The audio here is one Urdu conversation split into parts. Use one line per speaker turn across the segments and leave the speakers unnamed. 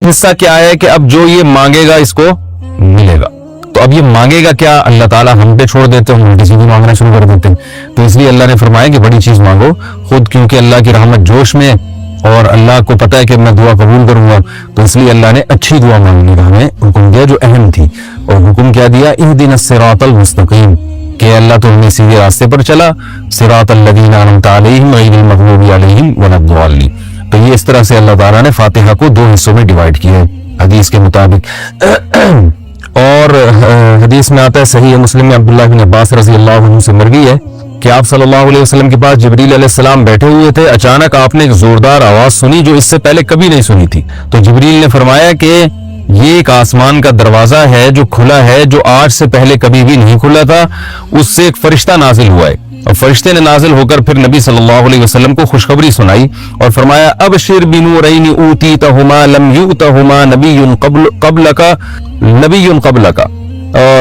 حصہ کیا ہے کہ اب جو یہ مانگے گا اس کو ملے گا. تو اب یہ مانگے گا کیا؟ اللہ تعالیٰ ہم پہ چھوڑ دیتے ہیں, ہم الٹی سیدھی مانگنا شروع کر دیتے ہیں. تو اس لیے اللہ نے فرمایا کہ بڑی چیز مانگو خود, کیونکہ اللہ کی رحمت جوش میں اور اللہ کو پتا ہے کہ میں دعا قبول کروں گا, تو اس لیے اللہ نے اچھی دعا مانگنے کا ہمیں حکم دیا جو اہم تھی. اور حکم کیا دیا؟ اہدنا الصراط المستقیم, کہ اللہ تو ہمیں سیدھے راستے پر چلا, صراط الذین انعمت علیہم غیر المغضوب علیہم ولا الضالین. تو یہ اس طرح سے اللہ تعالیٰ نے فاتحہ کو 2 حصوں میں ڈیوائیڈ کیا ہے حدیث کے مطابق. اور حدیث میں آتا ہے صحیح مسلم میں عبداللہ بن عباس رضی اللہ عنہ سے مروی ہے کہ آپ صلی اللہ علیہ وسلم کے پاس جبریل علیہ السلام بیٹھے ہوئے تھے. اچانک آپ نے ایک زوردار آواز سنی جو اس سے پہلے کبھی نہیں سنی تھی. تو جبریل نے فرمایا کہ یہ ایک آسمان کا دروازہ ہے جو کھلا ہے, جو آج سے پہلے کبھی بھی نہیں کھلا تھا. اس سے ایک فرشتہ نازل ہوا ہے, اور فرشتے نے نازل ہو کر پھر نبی صلی اللہ علیہ وسلم کو خوشخبری سنائی اور فرمایا ابشر بنورین اوتیتہما لم یؤتہما نبی قبلک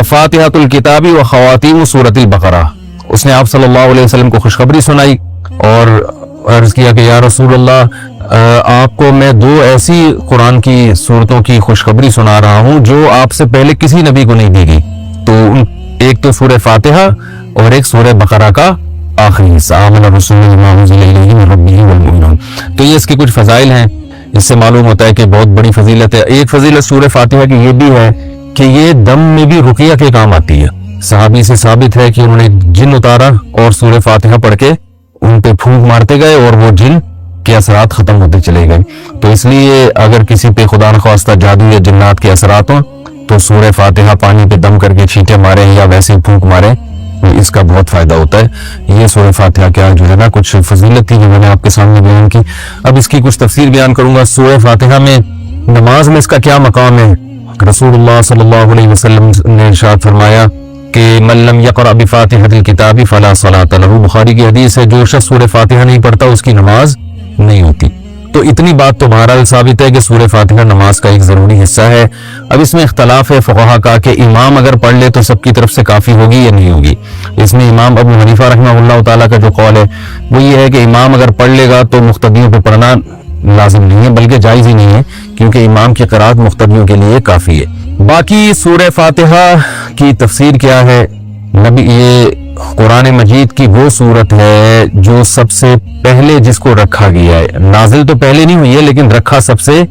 فاتحۃ الکتاب و خواتیم سورۃ البقرہ. اس نے آپ صلی اللہ علیہ وسلم کو خوشخبری سنائی اور عرض کیا کہ یا رسول اللہ, آپ کو میں 2 ایسی قرآن کی صورتوں کی خوشخبری سنا رہا ہوں جو آپ سے پہلے کسی نبی کو نہیں دی گئی. تو ایک تو سورہ فاتحہ اور ایک سورہ بقرہ کا آخری حصہ, آمن الرسول بما انزل الیہ من ربہ والمؤمنون. تو یہ اس کے کچھ فضائل ہیں, اس سے معلوم ہوتا ہے کہ بہت بڑی فضیلت ہے. ایک فضیلت سورہ فاتحہ کی یہ بھی ہے کہ یہ دم میں بھی رقیہ کے کام آتی ہے. صحابی سے ثابت ہے کہ انہوں نے جن اتارا اور سورہ فاتحہ پڑھ کے ان پہ پھونک مارتے گئے اور وہ جن کے اثرات ختم ہوتے چلے گئے. تو اس لیے اگر کسی پہ خدا نخواستہ جادو یا جنات کے اثرات ہوں تو سورہ فاتحہ پانی پہ دم کر کے چھینٹے مارے یا ویسے پھونک مارے, اس کا بہت فائدہ ہوتا ہے. یہ سورہ فاتحہ کیا جو ہے نا کچھ فضیلت تھی جو میں نے آپ کے سامنے بیان کی. اب اس کی کچھ تفسیر بیان کروں گا. سورہ فاتحہ میں نماز میں اس کا کیا مقام ہے؟ رسول اللہ صلی اللہ علیہ وسلم نے ارشاد فرمایا کہ من لم یقرأ بفاتحۃ الکتاب فلا صلاۃ لہ. بخاری کی حدیث ہے, جو شخص سورہ فاتحہ نہیں پڑھتا اس کی نماز نہیں ہوتی. تو اتنی بات تو بہرحال ثابت ہے کہ سورہ فاتحہ نماز کا ایک ضروری حصہ ہے. اب اس میں اختلاف ہے فقہا کا کہ امام اگر پڑھ لے تو سب کی طرف سے کافی ہوگی یا نہیں ہوگی. اس میں امام ابو حنیفہ رحمہ اللہ تعالیٰ کا جو قول ہے وہ یہ ہے کہ امام اگر پڑھ لے گا تو مقتدیوں پہ پڑھنا لازم نہیں ہے, بلکہ جائز ہی نہیں ہے, کیونکہ امام کی قرات مقتدیوں کے لیے کافی ہے. باقی سورہ فاتحہ کی تفسیر کیا ہے؟ نبی, یہ قرآن مجید کی وہ سورت ہے جو سب سے پہلے جس کو رکھا گیا ہے. نازل تو پہلے نہیں ہوئی ہے لیکن رکھا سب سے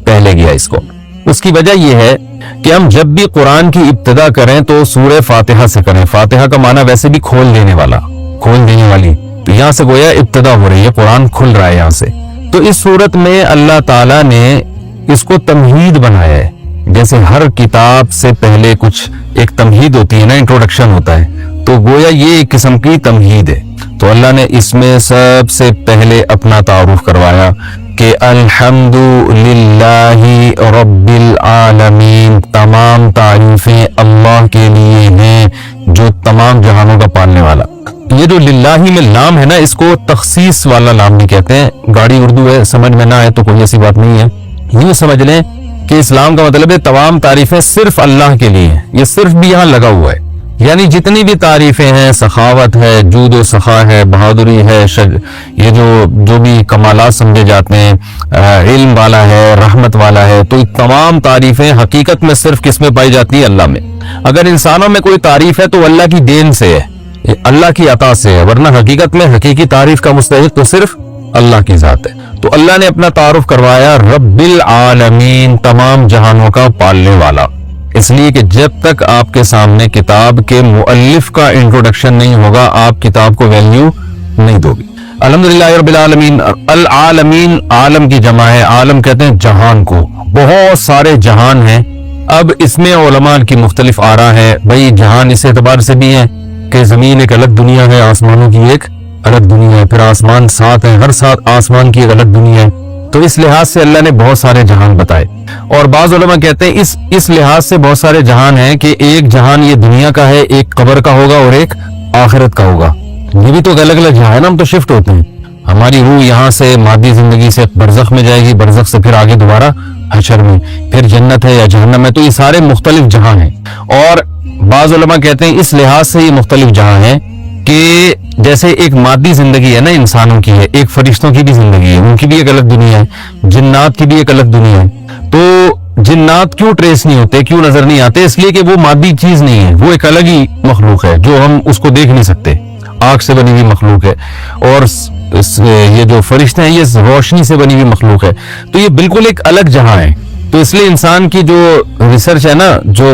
پہلے گیا اس کو. اس کی وجہ یہ ہے کہ ہم جب بھی قرآن کی ابتدا کریں تو سورہ فاتحہ سے کریں. فاتحہ کا معنی ویسے بھی کھول دینے والا, کھول دینے والی. تو یہاں سے گویا ابتدا ہو رہی ہے, قرآن کھل رہا ہے یہاں سے. تو اس صورت میں اللہ تعالیٰ نے اس کو تمہید بنایا ہے. جیسے ہر کتاب سے پہلے کچھ ایک تمہید ہوتی ہے نا, انٹروڈکشن ہوتا ہے, تو گویا یہ ایک قسم کی تمہید ہے. تو اللہ نے اس میں سب سے پہلے اپنا تعارف کروایا کہ الحمد للہ رب العالمین, تمام تعریفیں اللہ کے لیے ہیں جو تمام جہانوں کا پالنے والا. یہ جو للہ میں لام ہے نا, اس کو تخصیص والا لام بھی کہتے ہیں. گاڑی اردو ہے, سمجھ میں نہ آئے تو کوئی ایسی بات نہیں ہے. یوں سمجھ لیں کہ اسلام کا مطلب ہے تمام تعریفیں صرف اللہ کے لیے ہیں. یہ صرف بھی یہاں لگا ہوا ہے, یعنی جتنی بھی تعریفیں ہیں, سخاوت ہے, جود و سخا ہے, بہادری ہے, یہ جو بھی کمالات سمجھے جاتے ہیں, علم والا ہے, رحمت والا ہے, تو تمام تعریفیں حقیقت میں صرف کس میں پائی جاتی ہے؟ اللہ میں. اگر انسانوں میں کوئی تعریف ہے تو اللہ کی دین سے ہے, اللہ کی عطا سے ہے, ورنہ حقیقت میں حقیقی تعریف کا مستحق تو صرف اللہ کی ذات ہے. تو اللہ نے اپنا تعارف کروایا رب العالمین, تمام جہانوں کا پالنے والا. اس لیے کہ جب تک آپ کے سامنے کتاب کے مؤلف کا انٹروڈکشن نہیں ہوگا آپ کتاب کو ویلیو نہیں دو گے. الحمدللہ رب العالمین. العالمین عالم کی جمع ہے, عالم کہتے ہیں جہان کو. بہت سارے جہان ہیں. اب اس میں علماء کی مختلف آراء ہے. بھئی جہان اس اعتبار سے بھی ہے کہ زمین ایک الگ دنیا ہے, آسمانوں کی ایک الگ دنیا ہے, پھر آسمان 7 ہے, ہر 7 آسمان کی ایک الگ دنیا ہے. تو اس لحاظ سے اللہ نے بہت سارے جہان بتائے. اور بعض علماء کہتے ہیں اس لحاظ سے بہت سارے جہان ہیں کہ ایک جہان یہ دنیا کا ہے, ایک قبر کا ہوگا اور ایک آخرت کا ہوگا. یہ بھی تو الگ الگ جہاں ہے نا, ہم تو شفٹ ہوتے ہیں. ہماری روح یہاں سے مادی زندگی سے برزخ میں جائے گی, برزخ سے پھر آگے دوبارہ حشر میں, پھر جنت ہے یا جہنم ہے. تو یہ سارے مختلف جہاں ہیں. اور بعض علماء کہتے ہیں اس لحاظ سے یہ مختلف جہاں ہیں کہ جیسے ایک مادی زندگی ہے نا انسانوں کی ہے, ایک فرشتوں کی بھی زندگی ہے, ان کی بھی ایک الگ دنیا ہے, جنات کی بھی ایک الگ دنیا ہے. تو جنات کیوں ٹریس نہیں ہوتے, کیوں نظر نہیں آتے؟ اس لیے کہ وہ مادی چیز نہیں ہے, وہ ایک الگ ہی مخلوق ہے جو ہم اس کو دیکھ نہیں سکتے. آگ سے بنی ہوئی مخلوق ہے, اور یہ جو فرشتے ہیں یہ روشنی سے بنی ہوئی مخلوق ہے. تو یہ بالکل ایک الگ جہاں ہے. تو اس لیے انسان کی جو ریسرچ ہے نا, جو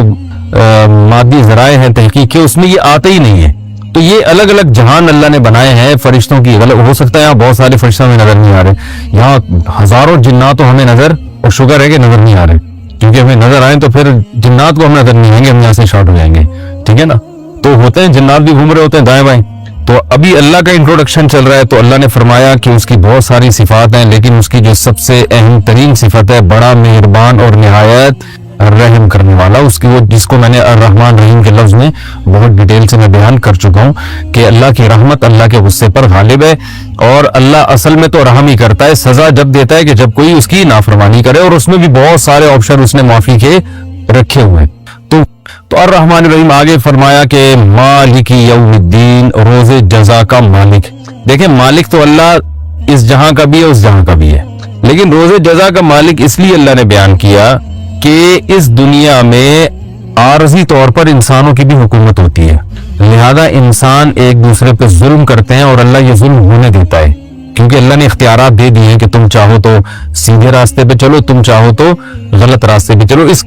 مادی ذرائع ہیں تحقیق کے, اس میں یہ آتے ہی نہیں ہے. تو یہ الگ الگ جہان اللہ نے بنائے ہیں فرشتوں کی. ہو سکتا ہے یہاں بہت سارے فرشتوں ہمیں نظر نہیں آ رہے, یہاں ہزاروں جنات ہمیں نظر, اور شکر ہے کہ نظر نہیں آ رہے, کیونکہ ہمیں نظر آئیں تو پھر جنات کو ہم نظر نہیں آئیں گے, ہم یہاں سے شارٹ ہو جائیں گے. ٹھیک ہے نا. تو ہوتے ہیں جنات بھی گھوم رہے ہوتے ہیں دائیں بائیں. تو ابھی اللہ کا انٹروڈکشن چل رہا ہے, تو اللہ نے فرمایا کہ اس کی بہت ساری صفات ہیں, لیکن اس کی جو سب سے اہم ترین صفت ہے, بڑا مہربان اور نہایت رحم کرنے والا. اس کی وہ جس کو میں نے الرحمن رحیم کے لفظ میں بہت ڈیٹیل سے میں بیان کر چکا ہوں کہ اللہ کی رحمت اللہ کے غصے پر غالب ہے, اور اللہ اصل میں تو رحم ہی کرتا ہے, سزا جب دیتا ہے کہ جب کوئی اس کی نافرمانی کرے, اور اس میں بھی بہت سارے آپشن اس نے معافی کے رکھے ہوئے ہیں. تو الرحمن الرحیم آگے فرمایا کہ مالک یوم الدین, روز جزا کا مالک. دیکھیں مالک تو اللہ اس جہاں کا بھی ہے اس جہاں کا بھی ہے, لیکن روز جزا کا مالک اس لیے اللہ نے بیان کیا کہ اس دنیا میں عارضی طور پر انسانوں کی بھی حکومت ہوتی ہے, لہذا انسان ایک دوسرے پہ ظلم کرتے ہیں, اور اللہ یہ ظلم ہونے دیتا ہے, کیونکہ اللہ نے اختیارات دے دیے ہیں کہ تم چاہو تو سیدھے راستے پہ چلو, تم چاہو تو غلط راستے پہ چلو. اس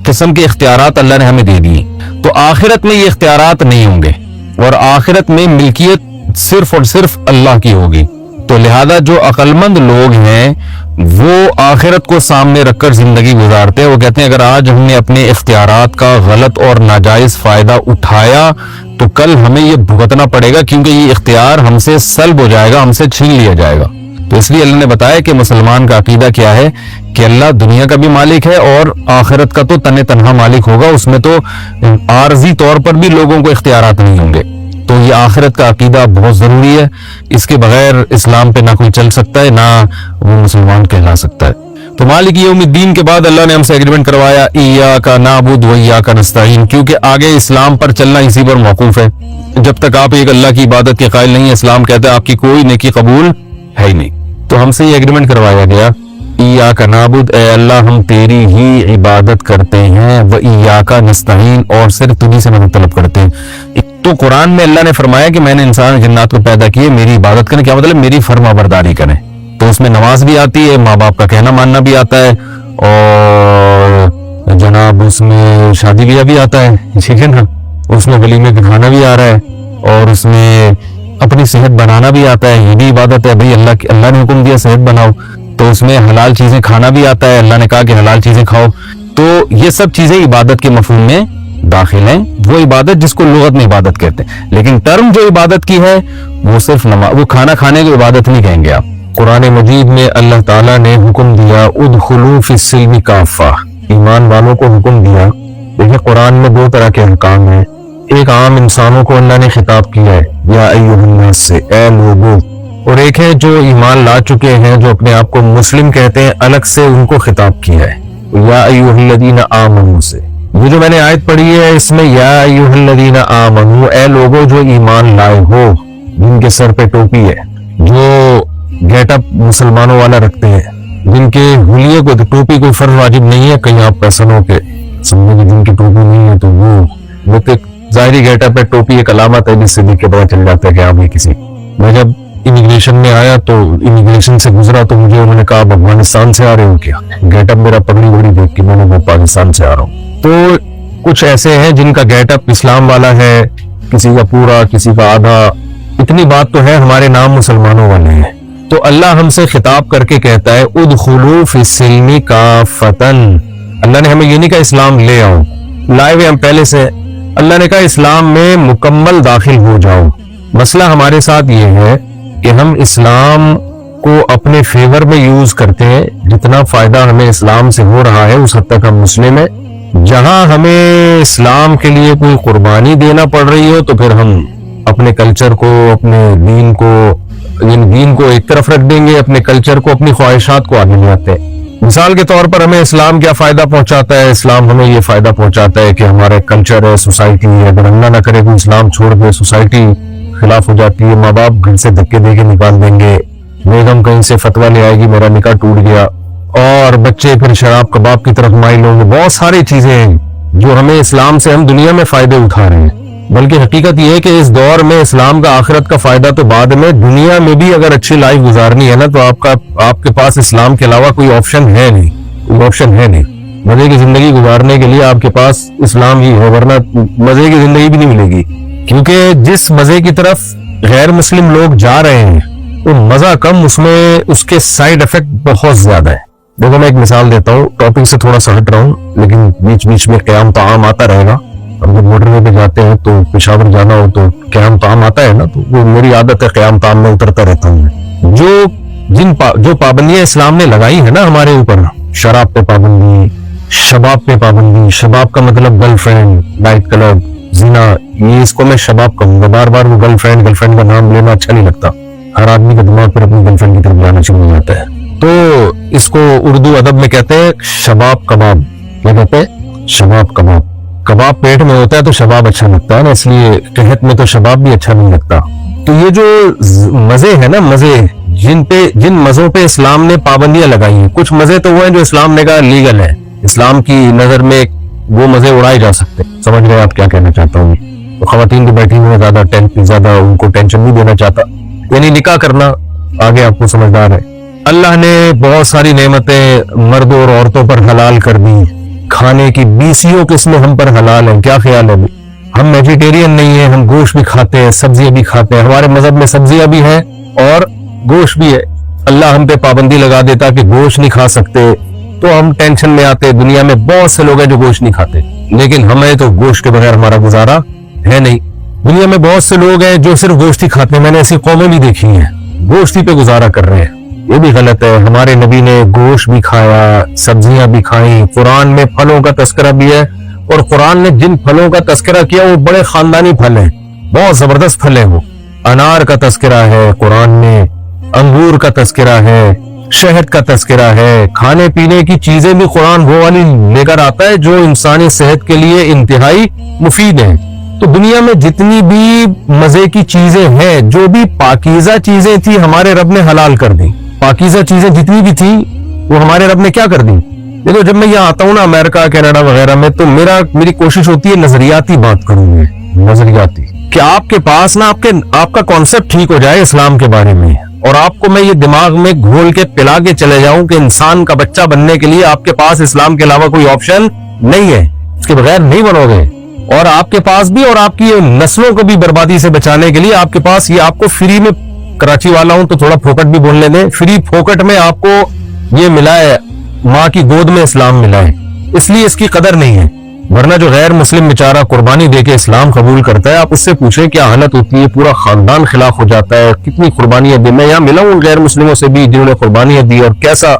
قسم کے اختیارات اللہ نے ہمیں دے دیے. تو آخرت میں یہ اختیارات نہیں ہوں گے, اور آخرت میں ملکیت صرف اور صرف اللہ کی ہوگی. تو لہذا جو عقل مند لوگ ہیں وہ آخرت کو سامنے رکھ کر زندگی گزارتے ہیں. وہ کہتے ہیں اگر آج ہم نے اپنے اختیارات کا غلط اور ناجائز فائدہ اٹھایا تو کل ہمیں یہ بھگتنا پڑے گا, کیونکہ یہ اختیار ہم سے سلب ہو جائے گا, ہم سے چھین لیا جائے گا. تو اس لیے اللہ نے بتایا کہ مسلمان کا عقیدہ کیا ہے کہ اللہ دنیا کا بھی مالک ہے اور آخرت کا تو تن تنہا مالک ہوگا. اس میں تو عارضی طور پر بھی لوگوں کو اختیارات نہیں ہوں گے. تو یہ آخرت کا عقیدہ بہت ضروری ہے, اس کے بغیر اسلام پہ نہ کوئی چل سکتا ہے, نہ وہ مسلمان کہلا سکتا ہے. تو مالک یوم الدین کے بعد اللہ نے ہم سے ایگریمنٹ کروایا ایاک نعبد و ایاک نستعین, کیونکہ آگے اسلام پر چلنا اسی پر موقوف ہے. جب تک آپ ایک اللہ کی عبادت کے قائل نہیں ہیں, اسلام کہتا ہے آپ کی کوئی نیکی قبول ہے ہی نہیں. تو ہم سے یہ ایگریمنٹ کروایا گیا ایاک نعبد, اے اللہ ہم تیری ہی عبادت کرتے ہیں, و ایاک نستعین, اور صرف تجھی سے مدد طلب کرتے ہیں. تو قرآن میں اللہ نے فرمایا کہ میں نے انسان جنات کو پیدا کیے میری عبادت کریں. کیا مطلب؟ میری فرما برداری کریں. تو اس میں نماز بھی آتی ہے, ماں باپ کا کہنا ماننا بھی آتا ہے, اور جناب اس میں شادی بیاہ بھی آتا ہے, ٹھیک ہے نا, اس میں ولیمے کا کھانا بھی آ رہا ہے, اور اس میں اپنی صحت بنانا بھی آتا ہے. یہ بھی عبادت ہے بھائی, اللہ نے حکم دیا صحت بناؤ, تو اس میں حلال چیزیں کھانا بھی آتا ہے, اللہ نے کہا کہ حلال چیزیں کھاؤ. تو یہ سب چیزیں عبادت کے مفہوم میں داخل ہیں. وہ عبادت جس کو لغت میں عبادت کہتے ہیں, لیکن ٹرم جو عبادت کی ہے وہ صرف نماز, وہ کھانا کھانے کو عبادت نہیں کہیں گے آپ. قرآن مجید میں اللہ تعالیٰ نے حکم دیا ادخلوا فی السلم کافہ, ایمان والوں کو حکم دیا. دیکھیں قرآن میں دو طرح کے احکام ہیں. ایک عام انسانوں کو اللہ نے خطاب کیا ہے یا ایھا الناس سے, اے لوگوں, اور ایک ہے جو ایمان لا چکے ہیں جو اپنے آپ کو مسلم کہتے ہیں, الگ سے ان کو خطاب کیا ہے یا ایھا الذین آمنوا سے. یہ جو میں نے آیت پڑھی ہے اس میں یا ایھا الذین آمنوا, اے لوگوں جو ایمان لائے ہو, جن کے سر پہ ٹوپی ہے, جو گیٹ اپ مسلمانوں والا رکھتے ہیں, جن کے حلیے کو ٹوپی کوئی فرض واجب نہیں ہے. کہیں آپ پیسن ہو کے سمجھے کہ جن کی ٹوپی نہیں ہے تو وہ تو ظاہری گیٹ اپ ہے, ٹوپی ایک علامت ہے جس سے دیکھ کے پتا چل جاتا ہے کہ آپ یہ کسی. میں جب امیگریشن میں آیا تو امیگریشن سے گزرا تو مجھے انہوں نے کہا آپ افغانستان سے آ رہے ہو کیا؟ گیٹ اپ میرا پگڑی وگڑی دیکھ کے میں نے وہ پاکستان سے آ رہا ہوں. تو کچھ ایسے ہیں جن کا گیٹ اپ اسلام والا ہے, کسی کا پورا, کسی کا آدھا. اتنی بات تو ہے ہمارے نام مسلمانوں والے ہیں. تو اللہ ہم سے خطاب کر کے کہتا ہے ادخلوا فی السلم کافۃ. اللہ نے ہمیں یہ نہیں کہا اسلام لے آؤ, لائے ہوئے ہم پہلے سے. اللہ نے کہا اسلام میں مکمل داخل ہو جاؤ. مسئلہ ہمارے ساتھ یہ ہے کہ ہم اسلام کو اپنے فیور میں یوز کرتے ہیں. جتنا فائدہ ہمیں اسلام سے ہو رہا ہے اس حد تک ہم مسلم ہیں. جہاں ہمیں اسلام کے لیے کوئی قربانی دینا پڑ رہی ہو تو پھر ہم اپنے کلچر کو, اپنے دین کو, یعنی دین کو ایک طرف رکھ دیں گے, اپنے کلچر کو, اپنی خواہشات کو آگے لے آتے ہیں. مثال کے طور پر ہمیں اسلام کیا فائدہ پہنچاتا ہے؟ اسلام ہمیں یہ فائدہ پہنچاتا ہے کہ ہمارا کلچر ہے, سوسائٹی ہے, اگر اللہ نہ کرے کوئی اسلام چھوڑ دے سوسائٹی خلاف ہو جاتی ہے. ماں باپ گھر سے دھکے دے کے نکال دیں گے, بیگم کہیں سے فتویٰ لے آئے گی میرا نکاح ٹوٹ گیا, اور بچے پھر شراب کباب کی طرف مائل ہوں گے. بہت ساری چیزیں ہیں جو ہمیں اسلام سے ہم دنیا میں فائدے اٹھا رہے ہیں، بلکہ حقیقت یہ ہے کہ اس دور میں اسلام کا آخرت کا فائدہ تو بعد میں، دنیا میں بھی اگر اچھی لائف گزارنی ہے نا تو آپ کے پاس اسلام کے علاوہ کوئی آپشن ہے نہیں، کوئی آپشن ہے نہیں. مزے کی زندگی گزارنے کے لیے آپ کے پاس اسلام ہی ہے، ورنہ مزے کی زندگی بھی نہیں ملے گی. کیونکہ جس مزے کی طرف غیر مسلم لوگ جا رہے ہیں وہ مزہ کم، اس میں اس کے سائیڈ افیکٹ بہت زیادہ ہے. دیکھو میں ایک مثال دیتا ہوں، ٹاپک سے تھوڑا سا ہٹ رہا ہوں لیکن بیچ بیچ میں قیام طعام آتا رہے گا. ہم جب موٹر وے پہ جاتے ہیں تو پشاور جانا ہو تو قیام طعام آتا ہے نا، تو وہ میری عادت ہے قیام طعام میں اترتا رہتا ہوں. جو پابندیاں اسلام نے لگائی ہیں نا ہمارے اوپر، شراب پہ پابندی، شباب پہ پابندی. شباب کا مطلب گرل فرینڈ، نائٹ کلب، زنا، یہ اس کو میں شباب کہوں گا. بار بار وہ گرل فرینڈ کا نام لینا اچھا نہیں لگتا. ہر آدمی کا دماغ پر اپنی گرل فرینڈ کی طرف جانا شروع ہو جاتا ہے. تو اس کو اردو ادب میں کہتے ہیں شباب کباب. کیا کہتے ہیں؟ شباب کباب. کباب پیٹ میں ہوتا ہے تو شباب اچھا لگتا ہے نا، اس لیے قحط میں تو شباب بھی اچھا نہیں لگتا. تو یہ جو مزے ہیں نا، مزے جن مزوں پہ اسلام نے پابندیاں لگائی ہیں، کچھ مزے تو وہ ہیں جو اسلام نے کہا لیگل ہے، اسلام کی نظر میں وہ مزے اڑائے جا سکتے. سمجھ گئے آپ کیا کہنا چاہتا ہوں؟ تو خواتین کی بیٹھی ہوئی زیادہ ان کو ٹینشن نہیں دینا چاہتا، یعنی نکاح کرنا آگے آپ کو سمجھدار ہے. اللہ نے بہت ساری نعمتیں مردوں اور عورتوں پر حلال کر دی. کھانے کی 20 قسمیں ہم پر حلال ہیں. کیا خیال ہے؟ ہم ویجیٹیرین نہیں ہیں، ہم گوشت بھی کھاتے ہیں، سبزیاں بھی کھاتے ہیں. ہمارے مذہب میں سبزیاں بھی ہیں اور گوشت بھی ہے. اللہ ہم پہ پابندی لگا دیتا کہ گوشت نہیں کھا سکتے تو ہم ٹینشن میں آتے. دنیا میں بہت سے لوگ ہیں جو گوشت نہیں کھاتے، لیکن ہمیں تو گوشت کے بغیر ہمارا گزارا ہے نہیں. دنیا میں بہت سے لوگ ہیں جو صرف گوشت ہی کھاتے ہیں. میں نے ایسی قومیں بھی دیکھی ہیں گوشت ہی پہ گزارا کر رہے ہیں. یہ بھی غلط ہے. ہمارے نبی نے گوشت بھی کھایا، سبزیاں بھی کھائیں. قرآن میں پھلوں کا تذکرہ بھی ہے، اور قرآن نے جن پھلوں کا تذکرہ کیا وہ بڑے خاندانی پھل ہیں، بہت زبردست پھل ہیں. وہ انار کا تذکرہ ہے قرآن میں، انگور کا تذکرہ ہے، شہد کا تذکرہ ہے. کھانے پینے کی چیزیں بھی قرآن وہ والی لے کر آتا ہے جو انسانی صحت کے لیے انتہائی مفید ہیں. تو دنیا میں جتنی بھی مزے کی چیزیں ہیں، جو بھی پاکیزہ چیزیں تھی ہمارے رب نے حلال کر دی. پاکیزہ چیزیں جتنی بھی تھی وہ ہمارے رب نے کیا کر دی. دیکھو جب میں یہاں آتا ہوں نا امریکہ کینیڈا وغیرہ میں، تو میری کوشش ہوتی ہے نظریاتی بات کروں میں، نظریاتی، کہ آپ کے پاس نا آپ کا کانسیپٹ ٹھیک ہو جائے اسلام کے بارے میں، اور آپ کو میں یہ دماغ میں گھول کے پلا کے چلے جاؤں کہ انسان کا بچہ بننے کے لیے آپ کے پاس اسلام کے علاوہ کوئی آپشن نہیں ہے، اس کے بغیر نہیں بنو گے. اور آپ کے پاس بھی، اور آپ کی نسلوں کو بھی بربادی سے بچانے کے لیے آپ کے پاس یہ، آپ کو فری میں، کراچی والا ہوں تو تھوڑا پھوکٹ بھی بولنے دیں، فری پھوکٹ میں آپ کو یہ ملا ہے، ماں کی گود میں اسلام ملا ہے، اس لیے اس کی قدر نہیں ہے. ورنہ جو غیر مسلم بیچارہ قربانی دے کے اسلام قبول کرتا ہے، آپ اس سے پوچھیں کیا حالت ہوتی ہے، پورا خاندان خلاف ہو جاتا ہے. کتنی قربانیاں دی. میں یہاں ملا ہوں غیر مسلموں سے بھی جنہوں نے قربانیاں دی، اور کیسا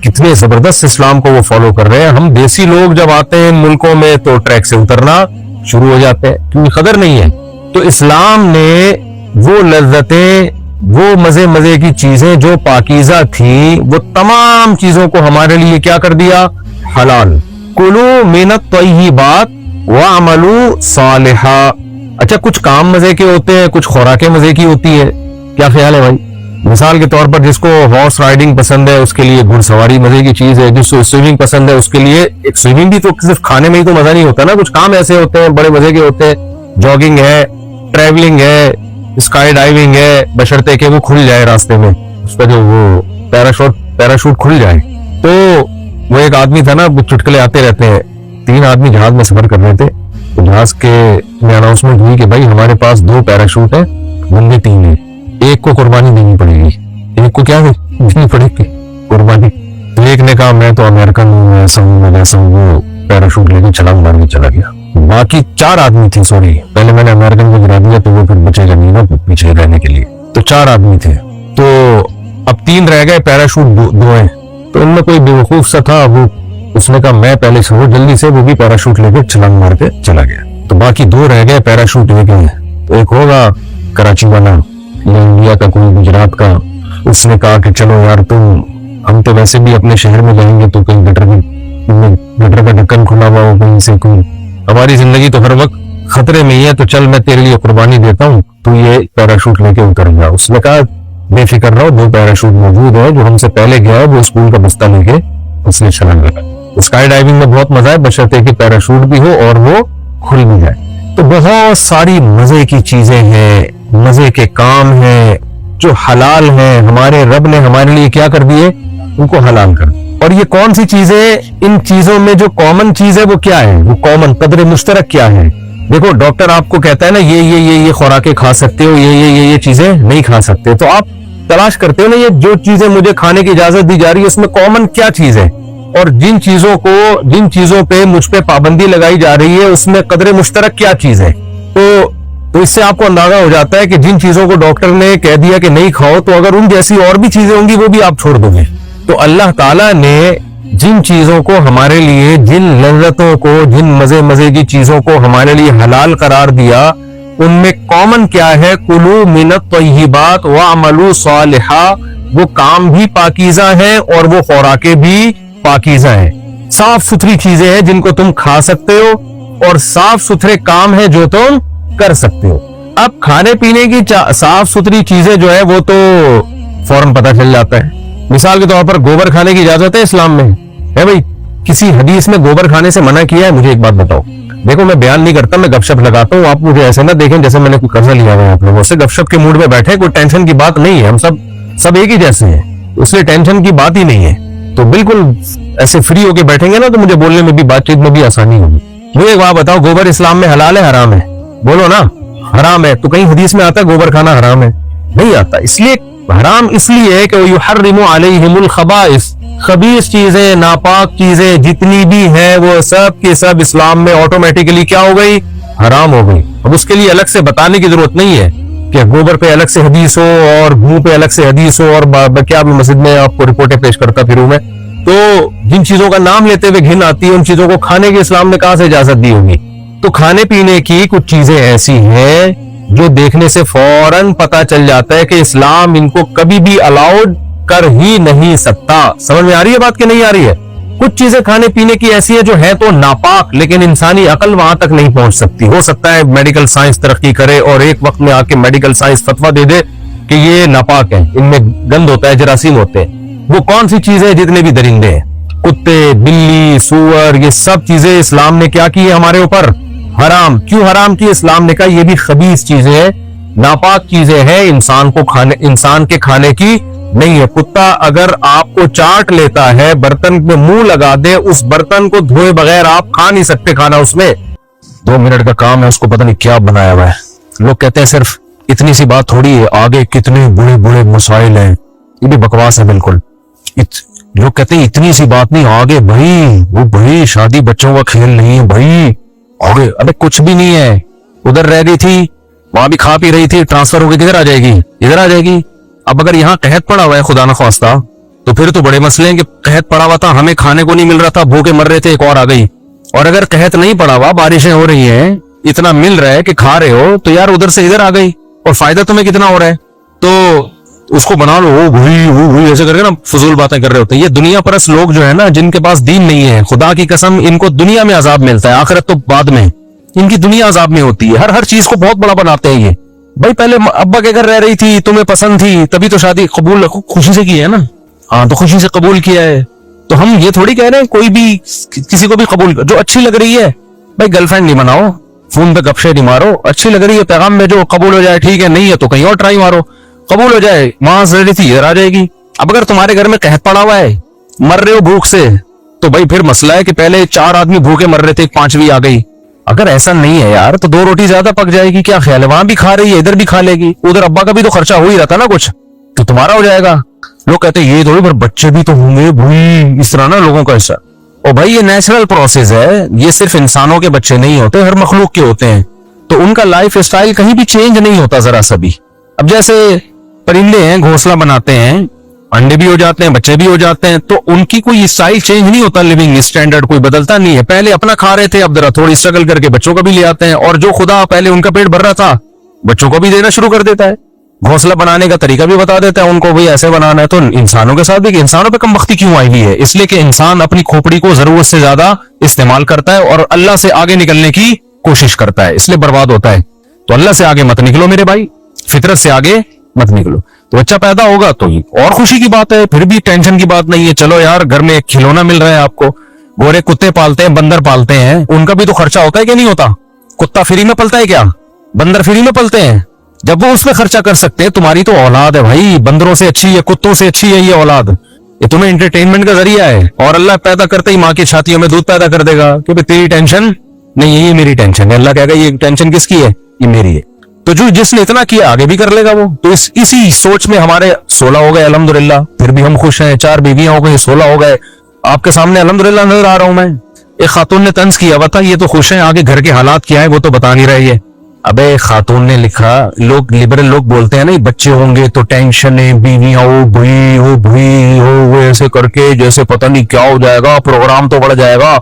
کتنے زبردست اسلام کو وہ فالو کر رہے ہیں. ہم دیسی لوگ جب آتے ہیں ملکوں میں تو ٹریک سے اترنا شروع ہو جاتے ہیں کیونکہ قدر نہیں ہے. تو اسلام نے وہ لذتیں، وہ مزے کی چیزیں جو پاکیزہ تھی، وہ تمام چیزوں کو ہمارے لیے کیا کر دیا؟ حلال. کلو من الطیبات وعملوا صالحا. اچھا کچھ کام مزے کے ہوتے ہیں، کچھ خوراکیں مزے کی ہوتی ہے. کیا خیال ہے بھائی؟ مثال کے طور پر جس کو ہارس رائڈنگ پسند ہے اس کے لیے گھڑ سواری مزے کی چیز ہے. جس کو سوئمنگ پسند ہے اس کے لیے، ایک سوئمنگ بھی تو صرف کھانے میں ہی تو مزہ نہیں ہوتا نا، کچھ کام ایسے ہوتے ہیں بڑے مزے کے ہوتے ہیں. جاگنگ ہے، ٹریولنگ ہے، اسکائی ڈائیونگ ہے، بشرطے کہ وہ کھل جائے راستے میں، اس کا جو وہ پیراشوٹ کھل جائے. تو وہ ایک آدمی تھا نا، وہ چٹکلے آتے رہتے ہیں. 3 آدمی جہاز میں سفر کر رہے تھے، تو جہاز کے میں اناؤنسمنٹ ہوئی کہ بھائی ہمارے پاس 2 پیراشوٹ ہیں، بندے 3 ہیں، ایک کو قربانی دینی پڑے گی. ایک کو کیا دینی پڑے گی؟ قربانی. تو ایک نے کہا میں تو امریکن ہوں، میں ایسا ہوں، میں ایسا ہوں، وہ پیراشوٹ لے کے چھلانگ مار کے چلا گیا. باقی 4 آدمی تھے، سوری پہلے میں نے امریکن کو گرا دیا تو وہ پھر بچے گا نہیں نا پیچھے رہنے کے لیے. تو 4 آدمی تھے، تو اب 3 رہ گئے، پیراشوٹ 2 ہیں. تو ان میں کوئی بیوقوف سا تھا، وہ اس نے کہا میں پہلے سے ہوں، جلدی سے وہ بھی پیراشوٹ لے کے چھلانگ مار کے چلا گیا. تو باقی 2 رہ گئے، پیراشوٹ ایک ہے. تو ایک ہوگا کراچی والا یا انڈیا کا کوئی، گجرات کا. اس نے کہا کہ چلو یار ہم تو ویسے بھی اپنے شہر میں جائیں گے تو کہیں گٹر کا ڈھکن کھلا ہوا ہو کہیں سے، کوئی ہماری زندگی تو ہر وقت خطرے میں ہی ہے، تو چل میں تیرے لیے قربانی دیتا ہوں، تو یہ پیراشوٹ لے کے اتر گیا. اس نے کہا بے فکر رہو, 2 پیراشوٹ موجود ہے, جو ہم سے پہلے گیا ہے وہ اسکول کا بستہ لے کے اس نے چھلانگ لگائی. اسکائی ڈائیونگ میں بہت مزہ ہے بشرطے کہ پیراشوٹ بھی ہو اور وہ کھل بھی جائے. تو بہت ساری مزے کی چیزیں ہیں, مزے کے کام ہیں جو حلال ہیں, ہمارے رب نے ہمارے لیے کیا کر دیے, ان کو حلال کر دیا. اور یہ کون سی چیزیں, ان چیزوں میں جو کامن چیز ہے وہ کیا ہے, وہ کامن قدر مشترک کیا ہے. دیکھو ڈاکٹر آپ کو کہتا ہے نا یہ خوراکیں کھا سکتے ہو, یہ چیزیں نہیں کھا سکتے, تو آپ تلاش کرتے ہو نا یہ جو چیزیں مجھے کھانے کی اجازت دی جا رہی ہے اس میں کامن کیا چیز ہے, اور جن چیزوں پہ مجھ پہ پابندی لگائی جا رہی ہے اس میں قدر مشترک کیا چیز ہے. تو اس سے آپ کو اندازہ ہو جاتا ہے کہ جن چیزوں کو ڈاکٹر نے کہہ دیا کہ نہیں کھاؤ, تو اگر ان جیسی اور بھی چیزیں ہوں گی وہ بھی آپ چھوڑ دو گے. تو اللہ تعالیٰ نے جن چیزوں کو ہمارے لیے, جن لذتوں کو, جن مزے کی چیزوں کو ہمارے لیے حلال قرار دیا, ان میں کامن کیا ہے, کلوا من الطیبات واعملوا صالحا, وہ کام بھی پاکیزہ ہیں اور وہ خوراکیں بھی پاکیزہ ہیں. صاف ستھری چیزیں ہیں جن کو تم کھا سکتے ہو, اور صاف ستھرے کام ہیں جو تم کر سکتے ہو. اب کھانے پینے کی صاف ستھری چیزیں جو ہے وہ تو فوراً پتہ چل جاتا ہے. مثال کے طور پر گوبر کھانے کی اجازت ہے اسلام میں, ہے بھائی, کسی حدیث میں گوبر کھانے سے منع کیا ہے؟ مجھے ایک بات بتاؤ. دیکھو میں بیان نہیں کرتا, میں گپ شپ لگاتا ہوں, آپ مجھے ایسے نہ دیکھیں جیسے میں نے کوئی قرضہ لیا ہوا ہے آپ لوگوں سے. گپ شپ کے موڈ میں بیٹھے, کوئی ٹینشن کی بات نہیں ہے, ہم سب ایک ہی جیسے ہیں, اس لیے ٹینشن کی بات ہی نہیں ہے. تو بالکل ایسے فری ہو کے بیٹھیں گے نا تو مجھے بولنے میں بھی, بات چیت میں بھی آسانی ہوگی. مجھے ایک بات بتاؤ, گوبر اسلام میں حلال ہے حرام ہے؟ بولو نا. حرام ہے. تو کہیں حدیث میں آتا ہے گوبر کھانا حرام ہے؟ نہیں آتا. اس لیے حرام اس لیے ہے کہ یحرم علیہم الخبائث, خبیث چیزیں, ناپاک چیزیں جتنی بھی ہیں وہ سب کے سب اسلام میں آٹومیٹکلی کیا ہو گئی, حرام ہو گئی. اب اس کے لیے الگ سے بتانے کی ضرورت نہیں ہے کہ گوبر پہ الگ سے حدیث ہو اور گھوں پہ الگ سے حدیث ہو, اور کیا مسجد میں آپ کو رپورٹیں پیش کرتا پھروں میں. تو جن چیزوں کا نام لیتے ہوئے گھن آتی ہے ان چیزوں کو کھانے کی اسلام نے کہاں سے اجازت دی ہوگی. تو کھانے پینے کی کچھ چیزیں ایسی ہیں جو دیکھنے سے فوراً پتا چل جاتا ہے کہ اسلام ان کو کبھی بھی الاؤڈ کر ہی نہیں سکتا. سمجھ میں آ رہی ہے بات کہ نہیں آ رہی ہے؟ کچھ چیزیں کھانے پینے کی ایسی ہیں جو ہے تو ناپاک, لیکن انسانی عقل وہاں تک نہیں پہنچ سکتی. ہو سکتا ہے میڈیکل سائنس ترقی کرے اور ایک وقت میں آ کے میڈیکل سائنس فتویٰ دے دے کہ یہ ناپاک ہے, ان میں گند ہوتا ہے, جراثیم ہوتے ہیں. وہ کون سی چیزیں, جتنے بھی درندے ہیں, کتے, بلی, سور, یہ سب چیزیں اسلام نے کیا کی ہے ہمارے اوپر, حرام. کیوں حرام کی؟ اسلام نے کہا یہ بھی خبیث چیزیں ہیں, ناپاک چیزیں ہیں, انسان کے کھانے کی نہیں ہے. کتا اگر آپ کو چاٹ لیتا ہے, برتن میں منہ لگا دے, اس برتن کو دھوئے بغیر آپ کھا نہیں سکتے کھانا. اس میں 2 منٹ کا کام ہے, اس کو پتہ نہیں کیا بنایا ہوا ہے. لوگ کہتے ہیں صرف اتنی سی بات تھوڑی ہے, آگے کتنے بڑے بڑے مسائل ہیں. یہ بھی بکواس ہے بالکل. لوگ کہتے ہیں اتنی سی بات نہیں, آگے بھائی شادی بچوں کا کھیل نہیں ہے بھائی, آگے. ابے کچھ بھی نہیں ہے. ادھر رہ رہی تھی, وہاں بھی کھا پی رہی تھی, ٹرانسفر ہو کے کدھر آ جائے گی, ادھر آ جائے گی. اب اگر یہاں قحط پڑا ہوا ہے خدا نخواستہ, تو پھر تو بڑے مسئلے ہیں کہ قحط پڑا ہوا تھا, ہمیں کھانے کو نہیں مل رہا تھا, بھوکے مر رہے تھے, ایک اور آ گئی. اور اگر قحط نہیں پڑا ہوا, بارشیں ہو رہی ہیں, اتنا مل رہا ہے کہ کھا رہے ہو, تو یار ادھر سے ادھر آ گئی, اور فائدہ تمہیں کتنا ہو رہا ہے. تو اس کو بنا لو, ایسے کر کے نا فضول باتیں کر رہے ہوتے ہیں. یہ دنیا پرست لوگ جو ہے نا, جن کے پاس دین نہیں ہے, خدا کی قسم ان کو دنیا میں عذاب ملتا ہے, آخرت تو بعد میں. ان کی دنیا عذاب میں ہوتی ہے. ہر چیز کو بہت بڑا بناتے ہیں یہ. بھائی پہلے ابا کے گھر رہ رہی تھی, تمہیں پسند تھی, تبھی تو شادی قبول خوشی سے کی ہے نا. ہاں تو خوشی سے قبول کیا ہے. تو ہم یہ تھوڑی کہہ رہے ہیں کوئی بھی کسی کو بھی قبول کر, جو اچھی لگ رہی ہے بھائی گرل فرینڈ نہیں بناؤ, فون پہ گپ شے نہیں مارو, اچھی لگ رہی ہے پیغام میں جو قبول ہو جائے ٹھیک ہے, نہیں ہے تو کہیں اور ٹرائی مارو, قبول ہو جائے. وہاں سے رہی تھی ادھر آ جائے گی. اب اگر تمہارے گھر میں قحط پڑا ہوا ہے, مر رہے ہو بھوک سے, تو بھائی پھر مسئلہ ہے کہ پہلے 4 آدمی بھوکے مر رہے تھے, 5ویں آ گئی. اگر ایسا نہیں ہے یار, تو 2 روٹی زیادہ پک جائے گی, کیا خیال ہے, وہاں بھی کھا رہی ہے ادھر بھی کھا لے گی, ادھر ابا کا بھی تو خرچہ ہو ہی رہتا نا کچھ, تو تمہارا ہو جائے گا. لوگ کہتے ہیں یہ تھوڑی, پر بچے بھی تو ہوں گے بھائی, اس طرح نا لوگوں کا حصہ. اور بھائی یہ نیچرل پروسیس ہے, یہ صرف انسانوں کے بچے نہیں ہوتے, ہر مخلوق کے ہوتے ہیں. تو ان کا لائف اسٹائل کہیں بھی چینج نہیں ہوتا ذرا سا بھی. اب جیسے پرندے ہیں, گھونسلہ بناتے ہیں, انڈے بھی ہو جاتے ہیں, بچے بھی ہو جاتے ہیں, تو ان کی کوئی اسٹائل چینج نہیں ہوتا, لیونگ اسٹینڈرڈ کوئی بدلتا نہیں ہے. پہلے اپنا کھا رہے تھے, اب ذرا تھوڑی اسٹرگل کر کے بچوں کا بھی لے آتے ہیں, اور جو خدا پہلے ان کا پیٹ بھر رہا تھا بچوں کو بھی دینا شروع کر دیتا ہے. گھونسلہ بنانے کا طریقہ بھی بتا دیتا ہے ان کو, بھائی ایسے بنانا ہے. تو انسانوں کے ساتھ بھی, کہ انسانوں پہ کم بختی کیوں آئی ہوئی ہے؟ اس لیے کہ انسان اپنی کھوپڑی کو ضرورت سے زیادہ استعمال کرتا ہے, اور اللہ سے آگے نکلنے کی کوشش کرتا ہے, اس لیے برباد ہوتا ہے. تو اللہ سے آگے مت نکلو میرے بھائی, فطرت سے آگے مت نکلو. تو بچہ پیدا ہوگا تو اور خوشی کی بات ہے, پھر بھی ٹینشن کی بات نہیں ہے. چلو یار گھر میں ایک کھلونا مل رہا ہے آپ کو, گورے کتے پالتے ہیں, بندر پالتے ہیں, ان کا بھی تو خرچہ ہوتا ہے کہ نہیں ہوتا؟ کتا فری میں پلتا ہے کیا؟ بندر فری میں پلتے ہیں؟ جب وہ اس میں خرچہ کر سکتے ہیں, تمہاری تو اولاد ہے بھائی, بندروں سے اچھی ہے, کتوں سے اچھی ہے یہ اولاد, یہ تمہیں انٹرٹینمنٹ کا ذریعہ ہے. اور اللہ پیدا کرتے ہی ماں کی چھاتیوں میں دودھ پیدا کر دے گا کہ تیری ٹینشن نہیں ہے, یہ میری ٹینشن ہے. اللہ کہے گا یہ ٹینشن کس کی ہے؟ یہ میری ہے. تو جو جس نے اتنا کیا آگے بھی کر لے گا وہ. تو اسی سوچ میں ہمارے 16 ہو گئے الحمدللہ, پھر بھی ہم خوش ہیں. 4 بیویاں ہو گئی, 16 ہو گئے. آپ کے سامنے الحمدللہ نظر آ رہا ہوں میں. ایک خاتون نے طنز کیا ہوا تھا, یہ تو خوش ہیں, آگے گھر کے حالات کیا ہے وہ تو بتا نہیں رہے. یہ ابے خاتون نے لکھا, لوگ لبرل لوگ بولتے ہیں نا بچے ہوں گے تو ٹینشن ہے, بیویاں ہو بھئی وہ ایسے کر کے جیسے پتہ نہیں کیا ہو جائے گا, پروگرام تو بڑھ جائے گا,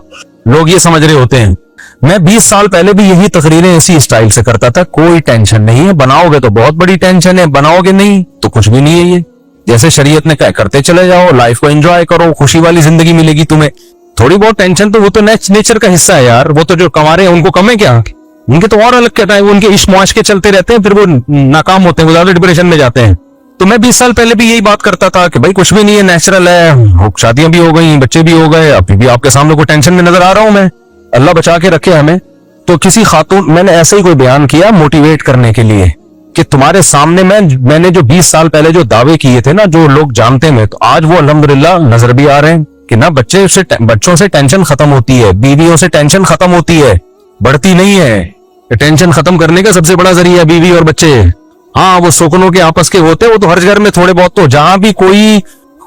لوگ یہ سمجھ رہے ہوتے ہیں. میں 20 سال پہلے بھی یہی تقریریں اسی اسٹائل سے کرتا تھا. کوئی ٹینشن نہیں ہے, بناؤ گے تو بہت بڑی ٹینشن ہے, بناؤ گے نہیں تو کچھ بھی نہیں ہے. یہ جیسے شریعت نے کہا کرتے چلے جاؤ, لائف کو انجوائے کرو, خوشی والی زندگی ملے گی تمہیں. تھوڑی بہت ٹینشن تو وہ تو نیچر کا حصہ ہے یار. وہ تو جو کما رہے ہیں ان کو کم ہے کیا؟ ان کے تو اور الگ کہتا ہے, وہ ان کے عشق معاش کے چلتے رہتے ہیں, پھر وہ ناکام ہوتے ہیں, وہ زیادہ ڈپریشن میں جاتے ہیں. تو میں 20 سال پہلے بھی یہی بات کرتا تھا کہ بھائی کچھ بھی نہیں ہے, نیچرل ہے, شادیاں بھی ہو گئی, بچے بھی ہو گئے, ابھی بھی آپ کے سامنے کوئی ٹینشن میں نظر آ رہا ہوں میں, اللہ بچا کے رکھے ہمیں. تو کسی خاتون, میں نے ایسے ہی کوئی بیان کیا موٹیویٹ کرنے کے لیے کہ تمہارے سامنے میں نے جو 20 سال پہلے جو دعوے کیے تھے نا, جو لوگ جانتے ہیں, تو آج وہ الحمدللہ نظر بھی آ رہے ہیں کہ نہ بچوں سے ٹینشن ختم ہوتی ہے, بیویوں سے ٹینشن ختم ہوتی ہے, بڑھتی نہیں ہے. ٹینشن ختم کرنے کا سب سے بڑا ذریعہ بیوی اور بچے. ہاں وہ سوکنوں کے آپس کے ہوتے, وہ تو ہر گھر میں تھوڑے بہت, تو جہاں بھی کوئی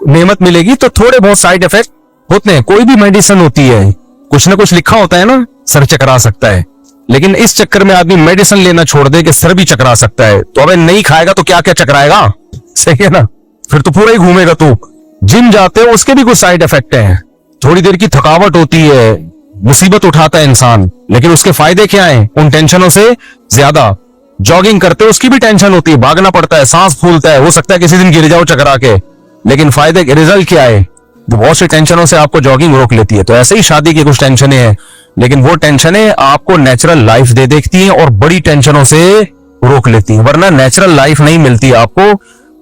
نعمت ملے گی تو تھوڑے بہت سائیڈ افیکٹ ہوتے ہیں. کوئی بھی میڈیسن ہوتی ہے, کچھ نہ کچھ لکھا ہوتا ہے نا, سر چکرا سکتا ہے. لیکن اس چکر میں آدمی میڈیسن لینا چھوڑ دے کہ سر بھی چکرا سکتا ہے, تو ابھی نہیں کھائے گا تو کیا کیا چکرائے گا, صحیح ہے نا, پھر تو پورا ہی گھومے گا. تو جم جاتے ہو اس کے بھی کچھ سائیڈ افیکٹ ہیں, تھوڑی دیر کی تھکاوٹ ہوتی ہے, مصیبت اٹھاتا ہے انسان, لیکن اس کے فائدے کیا ہیں ان ٹینشنوں سے زیادہ. جاگنگ کرتے اس کی بھی ٹینشن ہوتی ہے, بھاگنا پڑتا ہے, سانس پھولتا ہے, ہو سکتا ہے کسی دن گر جاؤ چکرا کے, لیکن فائدے کے رزلٹ کیا ہے؟ بہت سی ٹینشنوں سے آپ کو جاگنگ روک لیتی ہے. تو ایسے ہی شادی کی کچھ ٹینشنیں ہیں, لیکن وہ ٹینشنیں آپ کو نیچرل لائف دے دیکھتی ہیں اور بڑی ٹینشنوں سے روک لیتی ہیں. ورنہ نیچرل لائف نہیں ملتی آپ کو,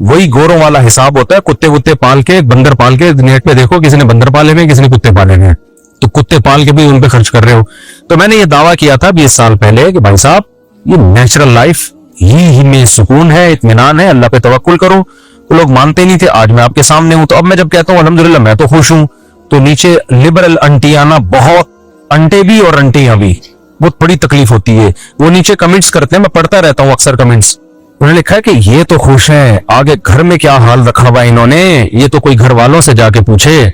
وہی گوروں والا حساب ہوتا ہے. کتے وتے پال کے, بندر پال کے, نیٹ پہ دیکھو کسی نے بندر پالے ہوئے, کسی نے کتے پالے ہوئے, تو کتے پال کے بھی ان پہ خرچ کر رہے ہو. تو میں نے یہ دعویٰ کیا تھا 20 سال پہلے کہ بھائی صاحب یہ نیچرل لائف ہی میں سکون ہے, اطمینان ہے, اللہ پہ توکل کرو. تو لوگ مانتے نہیں تھے, آج میں آپ کے سامنے ہوں. تو اب میں جب کہتا ہوں الحمدللہ میں تو خوش ہوں, تو نیچے لبرل انٹی آنا, بہت انٹے بھی اور انٹیاں بھی, بہت بڑی تکلیف ہوتی ہے. وہ نیچے کمنٹس کرتے ہیں, میں پڑھتا رہتا ہوں اکثر کمنٹس. انہوں نے لکھا ہے کہ یہ تو خوش ہیں, آگے گھر میں کیا حال رکھا ہوا انہوں نے, یہ تو کوئی گھر والوں سے جا کے پوچھے.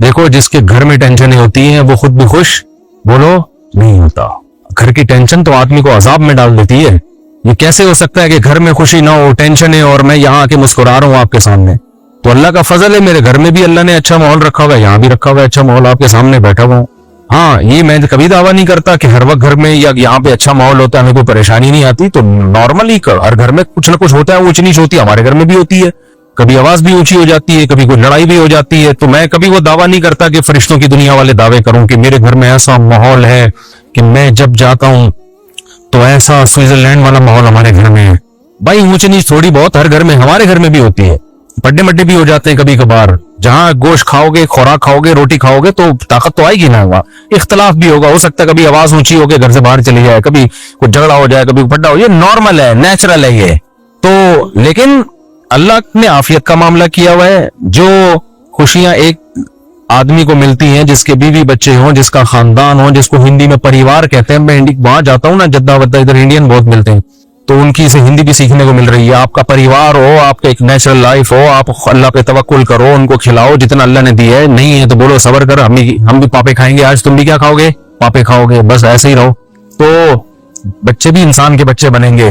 دیکھو جس کے گھر میں ٹینشنیں ہوتی ہیں وہ خود بھی خوش بولو نہیں ہوتا. گھر کی ٹینشن تو آدمی کو عذاب میں ڈال دیتی ہے. یہ کیسے ہو سکتا ہے کہ گھر میں خوشی نہ ہو, ٹینشن ہے, اور میں یہاں آ کے مسکرا رہا ہوں آپ کے سامنے؟ تو اللہ کا فضل ہے, میرے گھر میں بھی اللہ نے اچھا ماحول رکھا ہوا ہے, یہاں بھی رکھا ہوا ہے اچھا ماحول, آپ کے سامنے بیٹھا ہوا ہوں. ہاں یہ میں کبھی دعویٰ نہیں کرتا کہ ہر وقت گھر میں یا یہاں پہ اچھا ماحول ہوتا ہے, ہمیں کوئی پریشانی نہیں آتی. تو نارملی ہر گھر میں کچھ نہ کچھ ہوتا ہے, اونچ نیچ ہوتی ہے, ہمارے گھر میں بھی ہوتی ہے, کبھی آواز بھی اونچی ہو جاتی ہے, کبھی کوئی لڑائی بھی ہو جاتی ہے. تو میں کبھی وہ دعویٰ نہیں کرتا کہ فرشتوں کی دنیا والے دعوے کروں کہ میرے گھر میں ایسا ماحول ہے کہ میں جب جاتا ہوں تو ایسا سوئٹزرلینڈ والا ماحول ہمارے گھر میں ہے. بھائی اونچ نیچ تھوڑی بہت ہر گھر میں, ہمارے گھر میں بھی ہوتی ہے, بڑے مڈے بھی ہو جاتے ہیں کبھی کبھار. جہاں گوشت کھاؤ گے, خوراک کھاؤ گے, روٹی کھاؤ گے تو طاقت تو آئے گی نا. اختلاف بھی ہوگا, ہو سکتا ہے کبھی آواز اونچی ہو کے گھر سے باہر چلی جائے, کبھی کوئی جھگڑا ہو جائے, کبھی پھٹا ہو, یہ نارمل ہے, نیچرل ہے یہ تو. لیکن اللہ نے عافیت کا معاملہ کیا ہوا ہے. جو خوشیاں ایک آدمی کو ملتی ہیں جس کے بیوی بچے ہوں, جس کا خاندان ہو, جس کو ہندی میں پریوار کہتے ہیں. میں وہاں جاتا ہوں نا جدہ ودہ, ادھر انڈین بہت ملتے ہیں, تو ان کی سے ہندی بھی سیکھنے کو مل رہی ہے. آپ کا پریوار ہو, آپ کا ایک نیچرل لائف ہو, آپ اللہ پہ توکل کرو, ان کو کھلاؤ جتنا اللہ نے دیا ہے. نہیں ہے تو بولو صبر کر, ہم بھی پاپے کھائیں گے, آج تم بھی کیا کھاؤ گے, پاپے کھاؤ گے, بس ایسے ہی رہو. تو بچے بھی انسان کے بچے بنیں گے,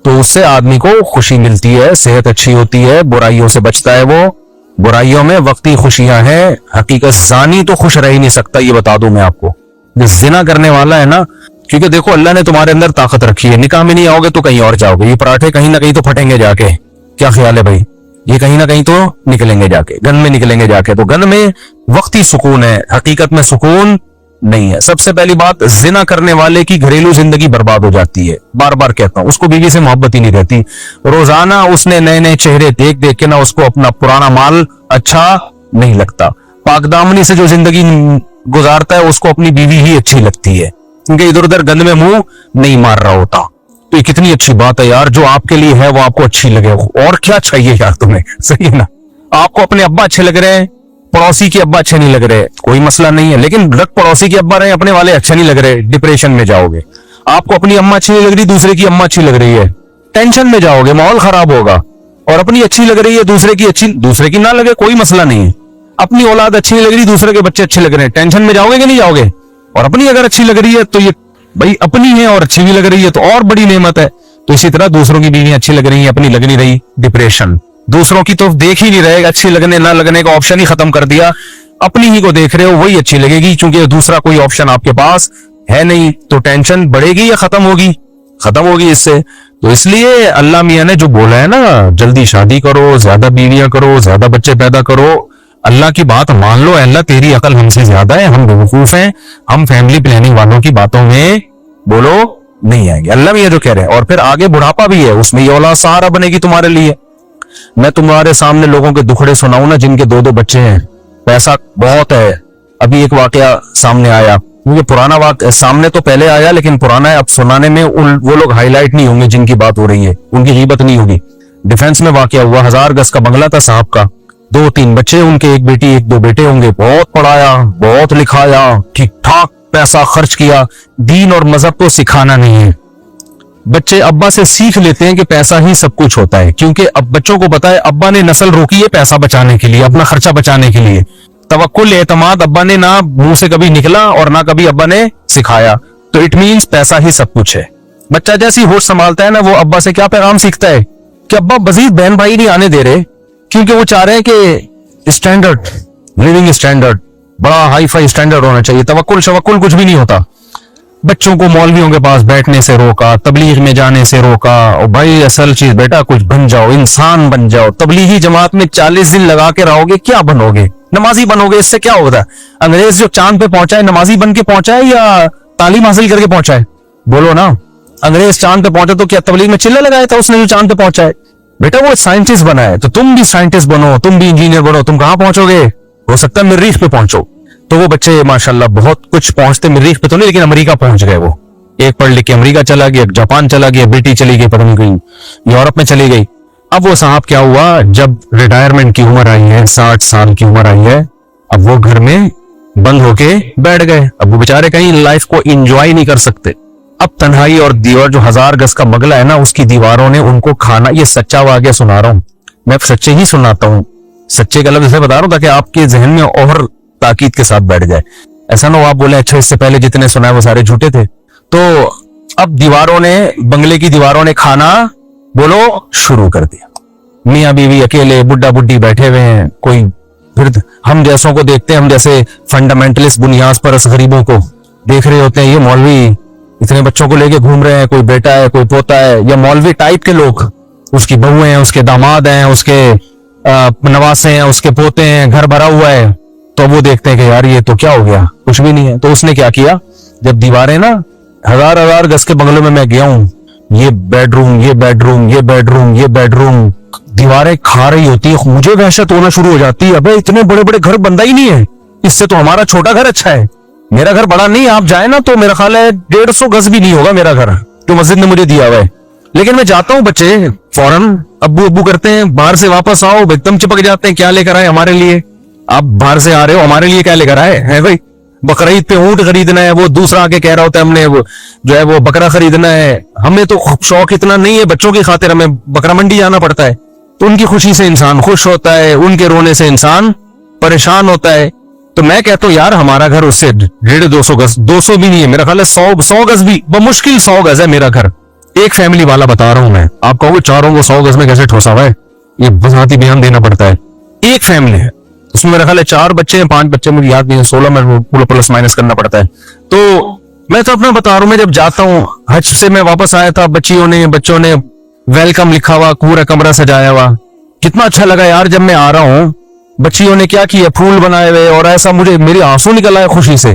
تو اس سے آدمی کو خوشی ملتی ہے, صحت اچھی ہوتی ہے, برائیوں سے بچتا ہے. وہ برائیوں میں وقتی خوشیاں ہیں, حقیقت زانی تو خوش رہ ہی نہیں سکتا, یہ بتا دوں میں آپ کو. جو زنا کرنے والا ہے نا, کیونکہ دیکھو اللہ نے تمہارے اندر طاقت رکھی ہے, نکاح میں نہیں آؤ گے تو کہیں اور جاؤ گے. یہ پراٹھے کہیں نہ کہیں تو پھٹیں گے جا کے, کیا خیال ہے بھائی؟ یہ کہیں نہ کہیں تو نکلیں گے جا کے, گن میں نکلیں گے جا کے. تو گن میں وقتی سکون ہے, حقیقت میں سکون نہیں ہے. سب سے پہلی بات, زنا کرنے والے کی گھریلو زندگی برباد ہو جاتی ہے. بار بار کہتا ہوں, اس کو بیوی سے محبت ہی نہیں رہتی. روزانہ اس نے نئے نئے چہرے دیکھ دیکھ کے نا اس کو اپنا پرانا مال اچھا نہیں لگتا. پاک دامنی سے جو زندگی گزارتا ہے اس کو اپنی بیوی ہی اچھی لگتی ہے, کیونکہ ادھر ادھر گند میں منہ نہیں مار رہا ہوتا. تو یہ کتنی اچھی بات ہے یار, جو آپ کے لیے ہے وہ آپ کو اچھی لگے. اور کیا چاہیے یار تمہیں, صحیح ہے نا. آپ کو اپنے ابا اچھے لگ رہے ہیں, پڑوسی کے ابا اچھے نہیں لگ رہے, کوئی مسئلہ نہیں ہے, لیکن پڑوسی کے ابا رہے, اپنے والے اچھے نہیں لگ رہے, ڈپریشن میں جاؤ گے. آپ کو اپنی اما اچھی نہیں لگ رہی, دوسرے کی اما اچھی لگ رہی ہے, ٹینشن میں جاؤ گے, ماحول خراب ہوگا. اور اپنی اچھی لگ رہی ہے, دوسرے کی نہ لگے, کوئی مسئلہ نہیں ہے. اپنی اولاد اچھی نہیں لگ رہی, دوسرے کے بچے اچھے لگ رہے ہیں, ٹینشن میں جاؤ گے کہ نہیں جاؤ گے. اور اپنی اگر اچھی لگ رہی ہے تو یہ بھائی اپنی ہے اور اچھی بھی لگ رہی ہے تو اور بڑی نعمت ہے. تو اسی طرح دوسروں کی بیوی اچھی لگ رہی ہیں, اپنی لگ نہیں رہی, ڈپریشن. دوسروں کی تو دیکھ ہی نہیں رہے, اچھی لگنے نہ لگنے کا آپشن ہی ختم کر دیا, اپنی ہی کو دیکھ رہے ہو, وہی اچھی لگے گی, کیونکہ دوسرا کوئی آپشن آپ کے پاس ہے نہیں. تو ٹینشن بڑھے گی یا ختم ہوگی؟ ختم ہوگی اس سے. تو اس لیے اللہ میاں نے جو بولا ہے نا, جلدی شادی کرو, زیادہ بیویاں کرو, زیادہ بچے پیدا کرو, اللہ کی بات مان لو. اللہ تیری عقل ہم سے زیادہ ہے, ہم بیوقوف ہیں, ہم فیملی پلاننگ والوں کی باتوں میں بولو نہیں آئیں گے. اللہ میاں جو کہہ رہے ہیں. اور پھر آگے بڑھاپا بھی ہے, اس میں یہ اولاد سہارا بنے گی تمہارے لیے. میں تمہارے سامنے لوگوں کے دکھڑے سناؤں نا, جن کے 2 بچے ہیں, پیسہ بہت ہے. ابھی ایک واقعہ سامنے آیا, کیونکہ پرانا واقعہ سامنے تو پہلے آیا لیکن پرانا ہے, اب سنانے میں وہ لوگ ہائی لائٹ نہیں ہوں گے جن کی بات ہو رہی ہے, ان کی غیبت نہیں ہوگی. ڈیفنس میں واقعہ ہوا, 1000 گز کا بنگلہ تھا صاحب کا, 2-3 بچے ان کے, ایک بیٹی 1-2 بیٹے ہوں گے. بہت پڑھایا, بہت لکھایا, ٹھیک ٹھاک پیسہ خرچ کیا. دین اور مذہب کو سکھانا نہیں ہے. بچے ابا سے سیکھ لیتے ہیں کہ پیسہ ہی سب کچھ ہوتا ہے, کیونکہ اب بچوں کو پتا ہے ابا نے نسل روکی ہے پیسہ بچانے کے لیے, اپنا خرچہ بچانے کے لیے. توکل, اعتماد ابا نے نہ منہ سے کبھی نکلا اور نہ کبھی ابا نے سکھایا. تو اٹ مینس پیسہ ہی سب کچھ ہے. بچہ جیسی ہوش سنبھالتا ہے نا, وہ ابا سے کیا پیغام سیکھتا ہے کہ ابا مزید بہن بھائی نہیں آنے دے رہے, کیونکہ وہ چاہ رہے ہیں کہ اسٹینڈرڈ, لیونگ اسٹینڈرڈ بڑا ہائی فائی اسٹینڈرڈ ہونا چاہیے. توکل شوکل کچھ بھی نہیں ہوتا. بچوں کو مولویوں کے پاس بیٹھنے سے روکا, تبلیغ میں جانے سے روکا. اور بھائی اصل چیز بیٹا کچھ بن جاؤ, انسان بن جاؤ. تبلیغی جماعت میں 40 دن لگا کے رہو گے, کیا بنو گے؟ نمازی بنو گے, اس سے کیا ہوتا ہے؟ انگریز جو چاند پہ پہنچا ہے, نمازی بن کے پہنچا ہے یا تعلیم حاصل کر کے پہنچا ہے؟ بولو نا. انگریز چاند پہ پہنچا تو کیا تبلیغ میں چلے لگایا تھا اس نے جو چاند پہ پہنچا ہے؟ بیٹا وہ سائنٹسٹ بنا ہے, تو تم بھی سائنٹسٹ بنو, تم بھی انجینئر بنو. تم کہاں پہنچو گے؟ ہو سکتا ہے مریخ پہ پہنچو. تو وہ بچے ماشاءاللہ بہت کچھ پہنچتے, مریخ پہ تو نہیں لیکن امریکہ پہنچ گئے. وہ ایک پڑھ لکھ کے امریکہ چلا گیا, ایک جاپان چلا گیا, بیٹی چلی گئی پتہ نہیں کہیں یورپ میں چلی گئی. اب وہ صاحب کیا ہوا, جب ریٹائرمنٹ کی عمر آئی ہے, 60 سال کی عمر آئی ہے, اب وہ گھر میں بند ہو کے بیٹھ گئے. اب وہ بیچارے کہیں لائف کو انجوائے نہیں کر سکتے. اب تنہائی اور دیوار, جو 1000 گز کا بنگلہ ہے نا, اس کی دیواروں نے ان کو کھانا, یہ سچا واقعہ سنا رہا ہوں میں, سچے ہی سناتا ہوں, سچے کا لفظ سے بتا رہا ہوں تاکہ آپ کے ذہن میں اور تاکید کے ساتھ بیٹھ جائے. ایسا نہ ہو آپ بولیں اچھا اس سے پہلے جتنے سنا ہے وہ سارے جھوٹے تھے. تو اب دیواروں نے, بنگلے کی دیواروں نے کھانا بولو شروع کر دیا. میاں بیوی اکیلے, بڈھا بڈھی بیٹھے ہوئے ہیں. کوئی پھر ہم جیسوں کو دیکھتے ہیں, ہم جیسے فنڈامنٹلسٹ بنیاد پرست غریبوں کو دیکھ رہے ہوتے ہیں, یہ مولوی اتنے بچوں کو لے کے گھوم رہے ہیں, کوئی بیٹا ہے کوئی پوتا ہے, یا مولوی ٹائپ کے لوگ, اس کی بہویں ہیں, اس کے داماد ہیں, اس کے نواسے ہیں, اس کے پوتے ہیں, گھر بھرا ہوا ہے. تو وہ دیکھتے ہیں کہ یار یہ تو کیا ہو گیا, کچھ بھی نہیں ہے. تو اس نے کیا کیا, جب دیواریں نا 1000 گز کے بنگلوں میں گیا ہوں, یہ بیڈ روم, یہ بیڈ روم, یہ بیڈ روم, یہ بیڈ روم, دیواریں کھا رہی ہوتی ہے, مجھے وحشت ہونا شروع ہو جاتی ہے. ابے اتنے بڑے بڑے گھر بندہ ہی نہیں ہے, اس سے تو ہمارا چھوٹا گھر اچھا ہے. میرا گھر بڑا نہیں, آپ جائیں نا تو میرا خیال ہے 150 گز بھی نہیں ہوگا میرا گھر جو مسجد نے مجھے دیا ہوا ہے. لیکن میں جاتا ہوں, بچے فوراً ابو ابو کرتے ہیں, باہر سے واپس آؤ ایک دم چپک جاتے ہیں, کیا لے کر آئے ہمارے لیے؟ آپ باہر سے آ رہے ہو, ہمارے لیے کیا لے کر آئے ہیں بھائی؟ بقرعید پہ اونٹ خریدنا ہے, وہ دوسرا آ کے کہہ رہا ہوتا ہے ہم نے جو ہے وہ بکرا خریدنا ہے. ہمیں تو شوق اتنا نہیں ہے, بچوں کی خاطر ہمیں بکرا منڈی جانا پڑتا ہے. تو ان کی خوشی سے انسان خوش ہوتا ہے, ان کے رونے سے انسان پریشان ہوتا ہے. تو میں کہتا ہوں یار ہمارا گھر اس سے 150 گز, 200 بھی نہیں ہے میرا خیال ہے, 100 گز بھی بمشکل 100 گز ہے میرا گھر. ایک فیملی والا بتا رہا ہوں میں, آپ کہو گے چاروں کو 100 گز میں کیسے ٹھوسا ہوا ہے, یہ بذاتی بیان دینا پڑتا ہے. ایک فیملی ہے, اس میں میرا خیال ہے 4 بچے ہیں, 5 بچے مجھے یاد نہیں ہے, 16 میں پورا پلس مائنس کرنا پڑتا ہے. تو میں تو اپنا بتا رہا ہوں, میں جب جاتا ہوں حج سے میں واپس آیا تھا, بچوں نے ویلکم لکھا ہوا, پورا کمرہ سجایا ہوا, کتنا اچھا لگا یار. جب میں آ رہا ہوں بچیوں نے کیا کیا, پھول بنائے ہوئے, اور ایسا مجھے میرے آنسو نکل آئے خوشی سے.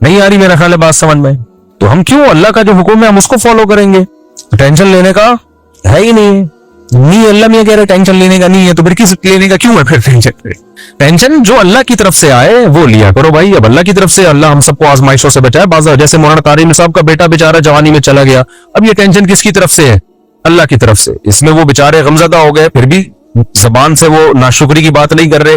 نہیں آ رہی میرا خیال ہے بات سمجھ میں؟ تو ہم کیوں اللہ کا جو حکم ہے ہم اس کو فالو کریں گے؟ ٹینشن لینے کا ہے ہی نہیں اللہ میں کہہ رہے ٹینشن لینے کا نہیں ہے تو پھر کس لینے کا کیوں ہے پھر ٹینشن جو اللہ کی طرف سے آئے وہ لیا کرو بھائی. اب اللہ کی طرف سے اللہ ہم سب کو آزمائشوں سے بچائے. بعض جیسے مولانا طارق صاحب کا بیٹا بیچارہ جوانی میں چلا گیا, اب یہ ٹینشن کس کی طرف سے ہے؟ اللہ کی طرف سے. اس میں وہ بیچارے غمزدہ ہو گئے, پھر بھی زبان سے وہ ناشکری کی بات نہیں کر رہے.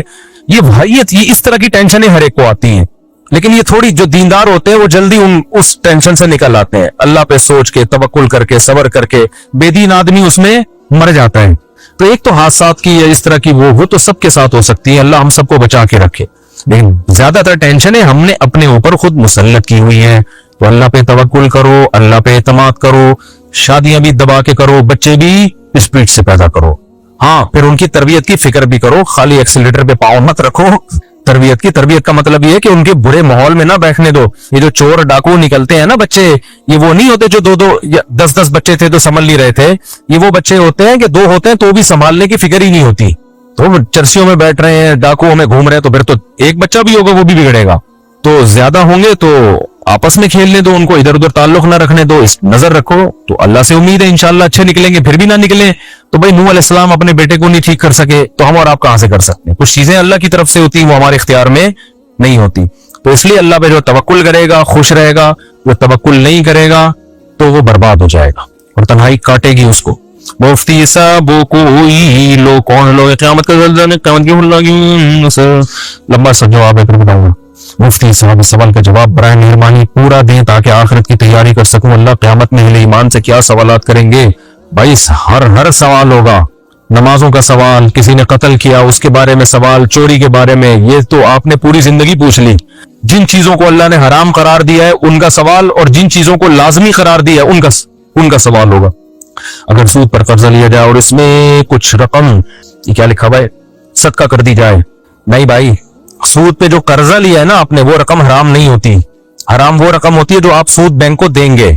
یہ اس طرح کی ٹینشنیں ہر ایک کو آتی ہیں, لیکن یہ تھوڑی جو دیندار ہوتے ہیں وہ جلدی اس ٹینشن سے نکل آتے ہیں. اللہ پہ سوچ کے, توکل کر کے, صبر کر کے. بے دین آدمی اس میں مر جاتا ہے. تو ایک تو حادثات کی یا اس طرح کی وہ تو سب کے ساتھ ہو سکتی ہے, اللہ ہم سب کو بچا کے رکھے. لیکن زیادہ تر ٹینشنیں ہم نے اپنے اوپر خود مسلط کی ہوئی ہیں. تو اللہ پہ توکل کرو, اللہ پہ اعتماد کرو, شادیاں بھی دبا کے کرو, بچے بھی اسپیڈ سے پیدا کرو. ہاں پھر ان کی تربیت کی فکر بھی کرو, خالی ایکسیلیٹر پہ پاؤں مت رکھو. تربیت کا مطلب یہ ہے کہ ان کے برے ماحول میں نہ بیٹھنے دو. یہ جو چور ڈاکو نکلتے ہیں نا بچے, یہ وہ نہیں ہوتے جو 2 یا 10 بچے تھے تو سنبھل نہیں رہے تھے. یہ وہ بچے ہوتے ہیں کہ 2 ہوتے ہیں تو بھی سنبھالنے کی فکر ہی نہیں ہوتی. تو چرسیوں میں بیٹھ رہے ہیں, ڈاکوؤں میں گھوم رہے ہیں, تو پھر تو ایک بچہ بھی ہوگا وہ بھی بگڑے گا. تو زیادہ ہوں گے تو آپس میں کھیلنے دو, ان کو ادھر ادھر تعلق نہ رکھنے دو, اس نظر رکھو. تو اللہ سے امید ہے انشاءاللہ اچھے نکلیں گے. پھر بھی نہ نکلیں تو بھائی نوح علیہ السلام اپنے بیٹے کو نہیں ٹھیک کر سکے تو ہم اور آپ کہاں سے کر سکتے ہیں؟ کچھ چیزیں اللہ کی طرف سے ہوتی ہیں, وہ ہمارے اختیار میں نہیں ہوتی. تو اس لیے اللہ پہ جو توکل کرے گا خوش رہے گا, وہ توکل نہیں کرے گا تو وہ برباد ہو جائے گا اور تنہائی کاٹے گی اس کو. مفتی صاحب کوئی لو کون لو قیامت کا زلزلہ قیامت کی لمبا سا جواب ہے, پھر بتاؤں گا. مفتی صاحب اس سوال کا جواب برائے مہربانی پورا دیں تاکہ آخرت کی تیاری کر سکوں. اللہ قیامت میں اہل ایمان سے کیا سوالات کریں گے بھائی؟ ہر سوال ہوگا. نمازوں کا سوال, کسی نے قتل کیا اس کے بارے میں سوال, چوری کے بارے میں, یہ تو آپ نے پوری زندگی پوچھ لی. جن چیزوں کو اللہ نے حرام قرار دیا ہے ان کا سوال, اور جن چیزوں کو لازمی قرار دیا ہے ان کا سوال ہوگا. اگر سود پر قرضہ لیا جائے اور اس میں کچھ رقم, یہ کیا لکھا ہوا ہے, صدقہ کر دی جائے. نہیں بھائی, سود پہ جو قرضہ لیا ہے نا آپ نے, وہ رقم حرام نہیں ہوتی. حرام وہ رقم ہوتی ہے جو آپ سود بینک کو دیں گے.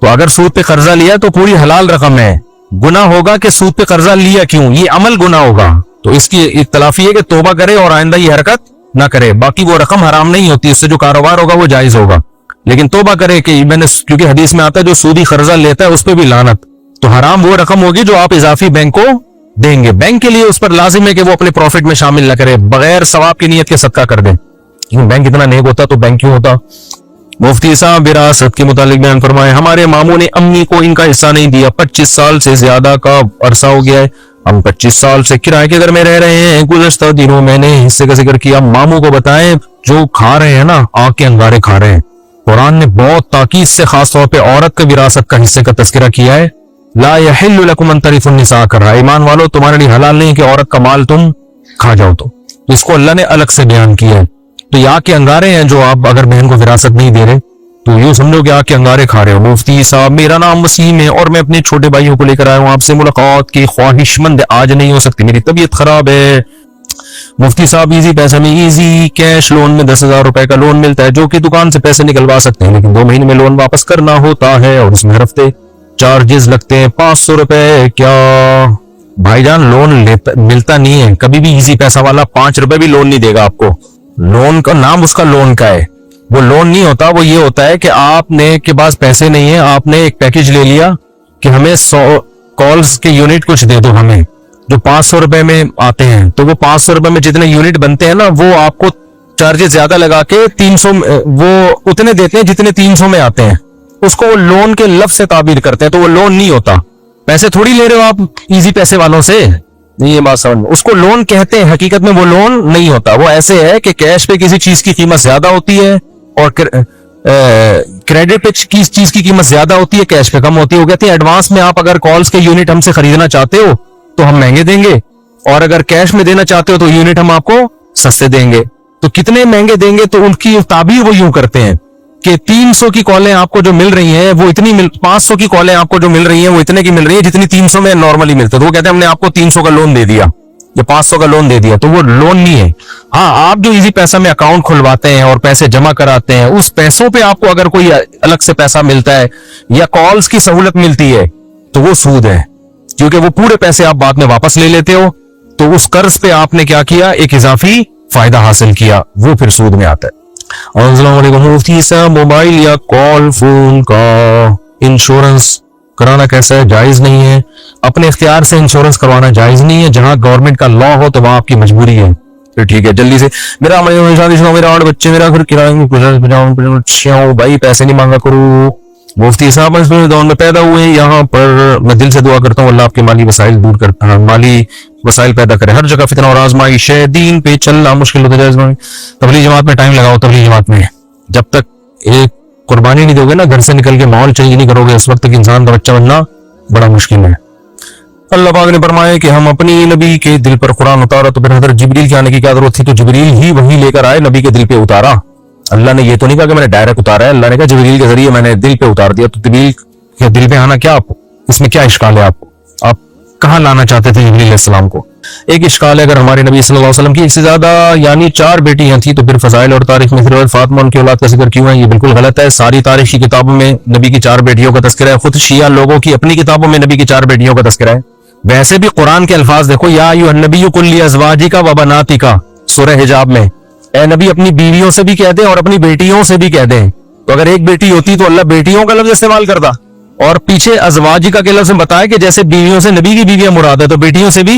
تو اگر سود پہ قرضہ لیا تو پوری حلال رقم ہے. گناہ ہوگا کہ سود پہ قرضہ لیا کیوں, یہ عمل گناہ ہوگا. تو اس کی اختلاف یہ ہے کہ توبہ کرے اور آئندہ یہ حرکت نہ کرے. باقی وہ رقم حرام نہیں ہوتی, اس سے جو کاروبار ہوگا وہ جائز ہوگا. لیکن توبہ کرے کہ کیونکہ حدیث میں آتا ہے جو سودی قرضہ لیتا ہے اس پہ بھی لعنت. تو حرام وہ رقم ہوگی جو آپ اضافی بینک کو دیں گے. بینک کے لیے اس پر لازم ہے کہ وہ اپنے پروفٹ میں شامل نہ کرے, بغیر ثواب کی نیت کے صدقہ کر دے. بینک اتنا نیک ہوتا تو بینک کیوں ہوتا؟ مفتی صاحب وراثت کے متعلق بیان فرمائے. ہمارے ماموں نے امی کو ان کا حصہ نہیں دیا, 25 سال سے زیادہ کا عرصہ ہو گیا ہے. ہم 25 سال سے کرائے کے گھر میں رہ رہے ہیں. گزشتہ دنوں میں نے حصے کا ذکر کیا. ماموں کو بتائیں جو کھا رہے ہیں نا, آگ کے انگارے کھا رہے ہیں. قرآن نے بہت تاکید سے خاص طور پہ عورت کے وراثت کا حصے کا تذکرہ کیا ہے. لا یحل لکم ان ترثوا النساء کر رہا ہے. ایمان والو تمہارے لیے حلال نہیں کہ عورت کا مال تم کھا جاؤ. تو اس کو اللہ نے الگ سے بیان کیا ہے. تو یہ آگ کے انگارے ہیں جو آپ اگر بہن کو وراثت نہیں دے رہے تو یوں سمجھو کہ آگ کے انگارے کھا رہے ہو. مفتی صاحب میرا نام وسیم ہے اور میں اپنے چھوٹے بھائیوں کو لے کر آیا ہوں. آپ سے ملاقات کی خواہش مند. آج نہیں ہو سکتی, میری طبیعت خراب ہے. مفتی صاحب ایزی پیسہ میں ایزی کیش لون میں 10,000 روپے کا لون ملتا ہے جو کہ دکان سے پیسے نکلوا سکتے ہیں, لیکن 2 مہینے میں لون واپس کرنا ہوتا ہے اور اس میں ہفتے چارجز لگتے ہیں 500 روپے. کیا بھائی جان لون ملتا نہیں ہے کبھی بھی. ایزی پیسہ والا 5 روپے بھی لون نہیں دے گا آپ کو. لون کا نام اس کا لون کا ہے, وہ لون نہیں ہوتا. وہ یہ ہوتا ہے کہ آپ نے کے پاس پیسے نہیں ہیں, آپ نے ایک پیکج لے لیا کہ ہمیں 100 کالز کے یونٹ کچھ دے دو ہمیں, جو 500 روپے میں آتے ہیں. تو وہ 500 روپے میں جتنے یونٹ بنتے ہیں نا, وہ آپ کو چارجز زیادہ لگا کے 300 وہ اتنے دیتے ہیں جتنے 300 میں آتے ہیں. اس کو وہ لون کے لفظ سے تعبیر کرتے ہیں. تو وہ لون نہیں ہوتا. پیسے تھوڑی لے رہے ہو آپ ایزی پیسے والوں سے, یہ بات سمجھ. اس کو لون کہتے ہیں, حقیقت میں وہ لون نہیں ہوتا. وہ ایسے ہے کہ کیش پہ کسی چیز کی قیمت زیادہ ہوتی ہے اور کریڈٹ پہ کس چیز کی قیمت زیادہ ہوتی ہے, کیش پہ کم ہوتی ہے. وہ کہتے ہیں ایڈوانس میں آپ اگر کالز کے یونٹ ہم سے خریدنا چاہتے ہو تو ہم مہنگے دیں گے, اور اگر کیش میں دینا چاہتے ہو تو یونٹ ہم آپ کو سستے دیں گے. تو کتنے مہنگے دیں گے, تو ان کی تعبیر وہ یوں کرتے ہیں کہ 300 کی کالیں آپ کو جو مل رہی ہیں وہ اتنی 500 کی کالیں آپ کو جو مل رہی ہیں وہ اتنے کی مل رہی ہیں جتنی 300 میں نارملی ملتا ہے. تو وہ کہتے ہیں ہم نے آپ کو 300 کا لون دے دیا یا 500 کا لون دے دیا. تو وہ لون نہیں ہے. ہاں آپ جو ایزی پیسہ میں اکاؤنٹ کھلواتے ہیں اور پیسے جمع کراتے ہیں, اس پیسوں پہ آپ کو اگر کوئی الگ سے پیسہ ملتا ہے یا کالز کی سہولت ملتی ہے تو وہ سود ہے, کیونکہ وہ پورے پیسے آپ بعد میں واپس لے لیتے ہو. تو اس قرض پہ آپ نے کیا کیا, ایک اضافی فائدہ حاصل کیا, وہ پھر سود میں آتا ہے. السلام علیکم مفتی صاحب، موبائل یا کال فون کا انشورنس کرانا کیسا ہے؟ جائز نہیں ہے. اپنے اختیار سے انشورنس کروانا جائز نہیں ہے. جہاں گورنمنٹ کا لا ہو تو وہاں آپ کی مجبوری ہے. پھر ٹھیک ہے جلدی سے. میرا 8 بچے، میرا گھر کرایہ بھائی پیسے نہیں مانگا کرو. مفتی صاحب دور میں پیدا ہوئے ہیں یہاں پر، میں دل سے دعا کرتا ہوں اللہ آپ کے مالی وسائل دور کرتا، مالی وسائل پیدا کرے. ہر جگہ فتنہ اور آزمائش ہے، دین پہ چلنا مشکل ہوتا ہے. تبلیغ جماعت میں ٹائم لگاؤ. تبلیغ جماعت میں جب تک ایک قربانی نہیں دو گے نا، گھر سے نکل کے ماحول چینج نہیں کرو گے، اس وقت تک انسان کا بچہ بننا بڑا مشکل ہے. اللہ پاک نے فرمایا کہ ہم اپنی نبی کے دل پر قرآن اتارا تو پھر حضرت جبریل کے آنے کی کیا ضرورت تھی؟ تو جبریل ہی وہی لے کر آئے، نبی کے دل پہ اتارا. اللہ نے یہ تو نہیں کہا کہ میں نے ڈائریکٹ اتارا ہے، اللہ نے کہا جبریل کے ذریعے میں نے دل پہ اتار دیا. تو جبریل کے دل پہ آنا کیا، آپ اس میں کیا اشکال ہے؟ آپ کہاں لانا چاہتے تھے جبریل علیہ السلام کو؟ ایک اشکال ہے، اگر ہمارے نبی صلی اللہ علیہ وسلم کی ایک سے زیادہ یعنی 4 بیٹیاں تھیں تو پھر فضائل اور تاریخ میں صرف فاطمہ ان کی اولاد کا ذکر کیوں ہے؟ یہ بالکل غلط ہے. ساری تاریخ کی کتابوں میں نبی کی 4 بیٹیوں کا تذکرہ ہے. خود شیعہ لوگوں کی اپنی کتابوں میں نبی کی 4 بیٹیوں کا تذکرہ ہے. ویسے بھی قرآن کے الفاظ دیکھو، یا ایھا النبی قل لازواجک و بناتک، سورہ حجاب میں اے نبی اپنی بیویوں سے بھی کہہ دیں اور اپنی بیٹیوں سے بھی کہہ دیں. تو اگر ایک بیٹی ہوتی تو اللہ بیٹیوں کا لفظ استعمال کرتا، اور پیچھے ازواجک کے لفظ بتایا کہ جیسے بیویوں سے نبی کی بیویاں مراد ہے تو بیٹیوں سے بھی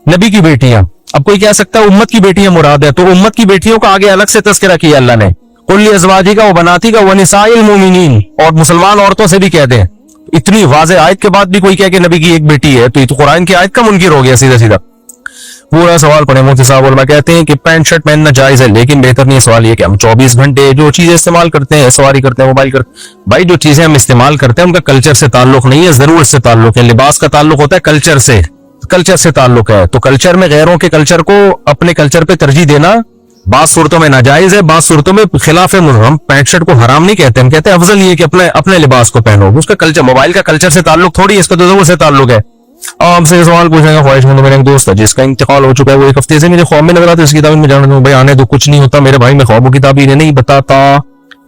نبی کی بیٹیاں. اب کوئی کہہ سکتا ہے امت کی بیٹیاں مراد ہے، تو امت کی بیٹیوں کا آگے الگ سے تذکرہ کیا اللہ نے. قل لازواجک و بناتک و نساء المؤمنین، اور مسلمان عورتوں سے بھی کہہ دیں. اتنی واضح آیت کے بعد بھی کوئی کہے کہ نبی کی ایک بیٹی ہے تو یہ تو قرآن کی آیت کا منکر ہو گیا سیدھا سیدھا. پورا سوال پڑھیں. مفتی صاحب علماء کہتے ہیں کہ پینٹ شرٹ پہننا جائز ہے، لیکن بہتر نہیں. سوال یہ کہ ہم 24 گھنٹے جو چیزیں استعمال کرتے ہیں، سواری کرتے ہیں، موبائل کرتے ہیں، بھائی جو چیزیں ہم استعمال کرتے ہیں ان کا کلچر سے تعلق نہیں ہے، ضرورت سے تعلق ہے. لباس کا تعلق ہوتا ہے کلچر سے، کلچر سے تعلق ہے. تو کلچر میں غیروں کے کلچر کو اپنے کلچر پہ ترجیح دینا بعض صورتوں میں ناجائز ہے، بعض صورتوں میں خلاف ہے. ہم پینٹ شرٹ کو حرام نہیں کہتے، ہم کہتے ہیں افضل یہ کہ اپنے لباس کو پہنو. اس کا کلچر موبائل کا کلچر سے تعلق تھوڑی ہے، اس کا تو ضرور سے تعلق ہے. آپ سے سوال پوچھنے کا خواہش مند میرا ایک دوست ہے جس کا انتقال ہو چکا ہے، وہ ایک ہفتے سے مجھے خواب میں نظر آتا ہے. اس کی تعبیر میں جانتا ہوں بھائی آنے دو، کچھ نہیں ہوتا میرے بھائی، میں خوابوں کی تعبیر نہیں بتاتا.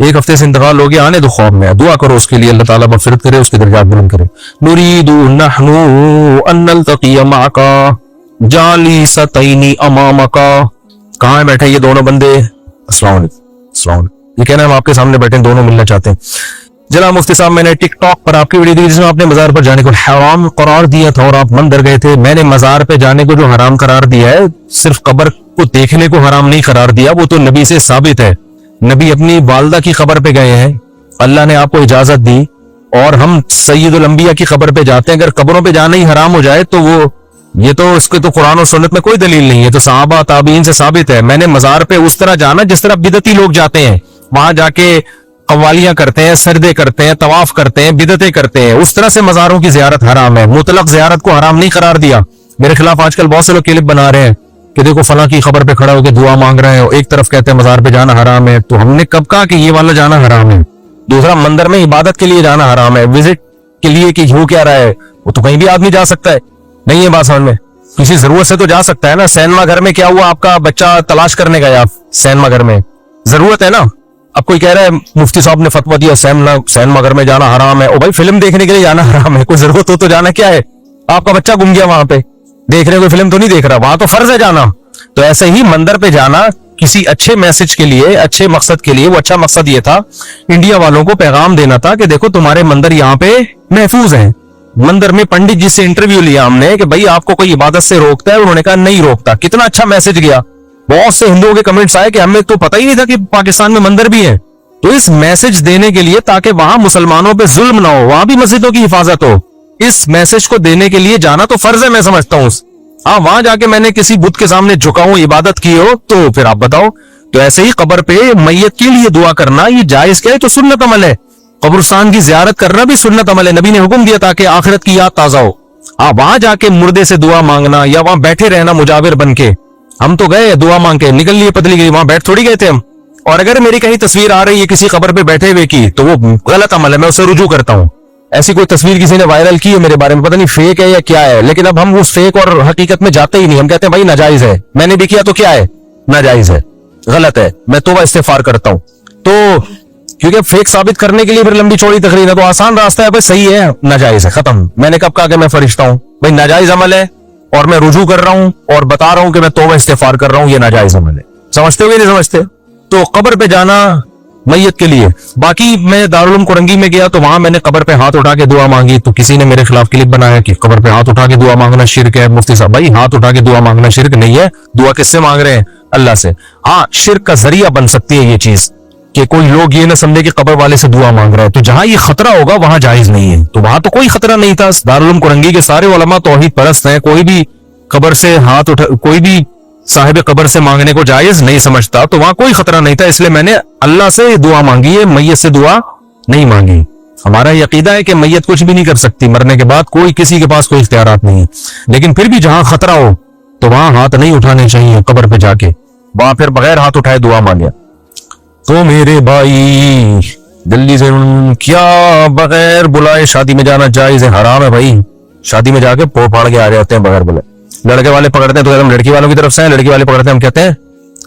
ایک ہفتے سے انتقال ہو گیا، آنے دو خواب میں. دعا کرو اس کے لیے، اللہ تعالیٰ مغفرت کرے، اس کے درجات بلند کرے. نريد نحن ان نلتقي معك جالستين امامك. کہاں ہیں بیٹھے یہ دونوں بندے؟ السلام علیکم. السلام علیکم. یہ کہنا ہے ہم آپ کے سامنے بیٹھے ہیں، دونوں ملنا چاہتے ہیں. جناب مفتی صاحب، میں نے ٹک ٹاک پر آپ کی ویڈیو دی جس میں آپ نے مزار پر جانے کو حرام قرار دیا تھا اور آپ مندر گئے تھے. میں نے مزار پہ جانے کو جو حرام قرار دیا ہے، صرف قبر کو دیکھنے کو حرام نہیں قرار دیا، وہ تو نبی سے ثابت ہے. نبی اپنی والدہ کی قبر پہ گئے ہیں، اللہ نے آپ کو اجازت دی، اور ہم سید الانبیاء کی قبر پہ جاتے ہیں. اگر قبروں پہ جانا ہی حرام ہو جائے تو وہ یہ تو اس کے تو قرآن و سنت میں کوئی دلیل نہیں ہے، تو صحابہ تابعین سے ثابت ہے. میں نے مزار پہ اس طرح جانا جس طرح بدعتی لوگ جاتے ہیں، وہاں جا کے قوالیاں کرتے ہیں، سردے کرتے ہیں، طواف کرتے ہیں، بدعتیں کرتے ہیں. اس طرح سے مزاروں کی زیارت حرام ہے. مطلق زیارت کو حرام نہیں قرار دیا. میرے خلاف آج کل بہت سے لوگ کلپ بنا رہے ہیں کہ دیکھو فلاں کی خبر پہ کھڑا ہو کے دعا مانگ رہے ہیں، ایک طرف کہتے ہیں مزار پہ جانا حرام ہے. تو ہم نے کب کہا کہ یہ والا جانا حرام ہے؟ دوسرا، مندر میں عبادت کے لیے جانا حرام ہے، وزٹ کے لیے کہ ہو کیا رہا ہے، وہ تو کہیں بھی آدمی جا سکتا ہے. نہیں ہے بات سمجھ میں؟ کسی ضرورت سے تو جا سکتا ہے نا. سینما گھر میں کیا ہوا، آپ کا بچہ تلاش کرنے گیا آپ سینما گھر میں، ضرورت ہے نا. اب کوئی کہہ رہا ہے مفتی صاحب نے فتویٰ دیا سینما گھر میں جانا حرام ہے. او بھائی فلم دیکھنے کے لیے جانا حرام ہے، کوئی ضرورت ہو تو جانا کیا ہے؟ آپ کا بچہ گم گیا وہاں پہ، دیکھ رہے کوئی فلم تو نہیں دیکھ رہا، وہاں تو فرض ہے جانا. تو ایسے ہی مندر پہ جانا کسی اچھے میسج کے لیے، اچھے مقصد کے لیے. وہ اچھا مقصد یہ تھا انڈیا والوں کو پیغام دینا تھا کہ دیکھو تمہارے مندر یہاں پہ محفوظ ہیں. مندر میں پنڈت جی سے انٹرویو لیا ہم نے کہ بھائی آپ کو کوئی عبادت سے روکتا ہے؟ انہوں نے کہا نہیں روکتا. کتنا اچھا میسج گیا. بہت سے ہندوؤں کے کمنٹس آئے کہ ہمیں تو پتہ ہی نہیں تھا کہ پاکستان میں مندر بھی ہے. تو اس میسج دینے کے لیے تاکہ وہاں مسلمانوں پہ ظلم نہ ہو، وہاں بھی مسجدوں کی حفاظت ہو، اس میسج کو دینے کے لیے جانا تو فرض ہے، میں سمجھتا ہوں. ہاں وہاں جا کے میں نے کسی بت کے سامنے جھکا ہوں، عبادت کی ہو تو پھر آپ بتاؤ. تو ایسے ہی قبر پہ میت کے لیے دعا کرنا یہ جائز کیا ہے؟ تو سنت عمل ہے. قبرستان کی زیارت کرنا بھی سنت عمل ہے. نبی نے حکم دیا تاکہ آخرت کی یاد تازہ ہو. وہاں جا کے مردے سے دعا مانگنا یا وہاں بیٹھے رہنا مجاور بن کے، ہم تو گئے دعا مانگ کے نکل لیے پتلی گئی، وہاں بیٹھ تھوڑی گئے تھے ہم. اور اگر میری کہیں تصویر آ رہی ہے کسی قبر پہ بیٹھے ہوئے کی تو وہ غلط عمل ہے، میں اسے رجوع کرتا ہوں. ایسی کوئی تصویر کسی نے وائرل کی ہے میرے بارے میں، پتہ نہیں فیک ہے یا کیا ہے، لیکن اب ہم اس فیک اور حقیقت میں جاتے ہی نہیں. ہم کہتے ہیں بھائی ناجائز ہے، میں نے بھی کیا تو کیا ہے، ناجائز ہے، غلط ہے، میں توبہ استغفار کرتا ہوں. تو کیونکہ فیک ثابت کرنے کے لیے پھر لمبی چوڑی تقریر ہے، تو آسان راستہ ہے بھائی صحیح ہے ناجائز ہے، ختم. میں نے کب کہا کہ میں فرشتہ ہوں؟ بھائی ناجائز عمل ہے اور میں رجوع کر رہا ہوں اور بتا رہا ہوں کہ میں توبہ استغفار کر رہا ہوں، یہ ناجائز عمل ہے. سمجھتے ہو یا نہیں سمجھتے؟ تو قبر پہ جانا میت کے لیے. باقی میں دارالعلوم کورنگی میں گیا تو وہاں میں نے قبر پہ ہاتھ اٹھا کے دعا مانگی تو کسی نے میرے خلاف کلپ بنایا کہ قبر پہ ہاتھ اٹھا کے دعا مانگنا شرک ہے. مفتی صاحب بھائی ہاتھ اٹھا کے دعا مانگنا شرک نہیں ہے. دعا کس سے مانگ رہے ہیں؟ اللہ سے. ہاں شرک کا ذریعہ بن سکتی ہے یہ چیز کہ کوئی لوگ یہ نہ سمجھے کہ قبر والے سے دعا مانگ رہا ہے. تو جہاں یہ خطرہ ہوگا وہاں جائز نہیں ہے. تو وہاں تو کوئی خطرہ نہیں تھا. دارالعلوم کورنگی کے سارے علماء توحید پرست ہیں. کوئی بھی قبر سے ہاتھ اٹھا کوئی بھی صاحب قبر سے مانگنے کو جائز نہیں سمجھتا. تو وہاں کوئی خطرہ نہیں تھا. اس لیے میں نے اللہ سے دعا مانگی ہے, میت سے دعا نہیں مانگی. ہمارا یہ عقیدہ ہے کہ میت کچھ بھی نہیں کر سکتی. مرنے کے بعد کوئی کسی کے پاس کوئی اختیارات نہیں ہے. لیکن پھر بھی جہاں خطرہ ہو تو وہاں ہاتھ نہیں اٹھانے چاہیے. قبر پہ جا کے وہاں پھر بغیر ہاتھ اٹھائے دعا مانگے. تو میرے بھائی جلدی سے کیا بغیر بلائے شادی میں جانا جائز ہے؟ حرام ہے بھائی. شادی میں جا کے پھاڑ کے آ جاتے ہیں بغیر بلائے. لڑکے والے پکڑتے ہیں تو ہم لڑکی والوں کی طرف سے آئے, لڑکی والے پکڑتے ہیں ہم کہتے ہیں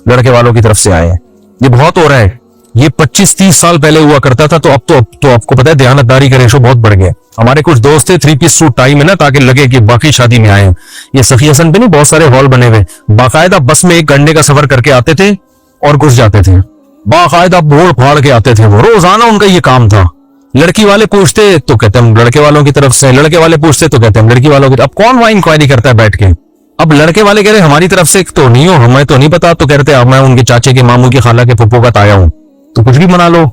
لڑکے والوں کی طرف سے آئے ہیں. یہ بہت ہو رہا ہے. یہ 25-30 سال پہلے ہوا کرتا تھا. تو آپ کو پتا ہے دیانتداری کا ریشو بہت بڑھ گیا. ہمارے کچھ دوست تھے 3 پیس سوٹ ٹائی میں نا تاکہ لگے کہ باقی شادی میں آئے ہیں. یہ صفی حسن پہ نہیں بہت سارے ہال بنے ہوئے, باقاعدہ بس میں 1 گھنٹے کا سفر کر کے آتے تھے اور گھس جاتے تھے. باقاعدہ بھوڑ پھاڑ کے آتے تھے. وہ روزانہ ان کا یہ کام تھا. لڑکی والے پوچھتے تو کہتے ہیں لڑکے والوں کی طرف سے, لڑکے والے پوچھتے تو کہتے ہیں لڑکی والوں کی. اب کون وہاں انکوائری کرتا ہے بیٹھ کے؟ اب لڑکے والے کہہ رہے ہماری طرف سے تو نہیں ہو, ہمیں تو نہیں پتا. تو کہتے اب میں ان کے چاچے کے ماموں کی خالہ کے پھپھو کا تایا ہوں, تو کچھ بھی بنا لو.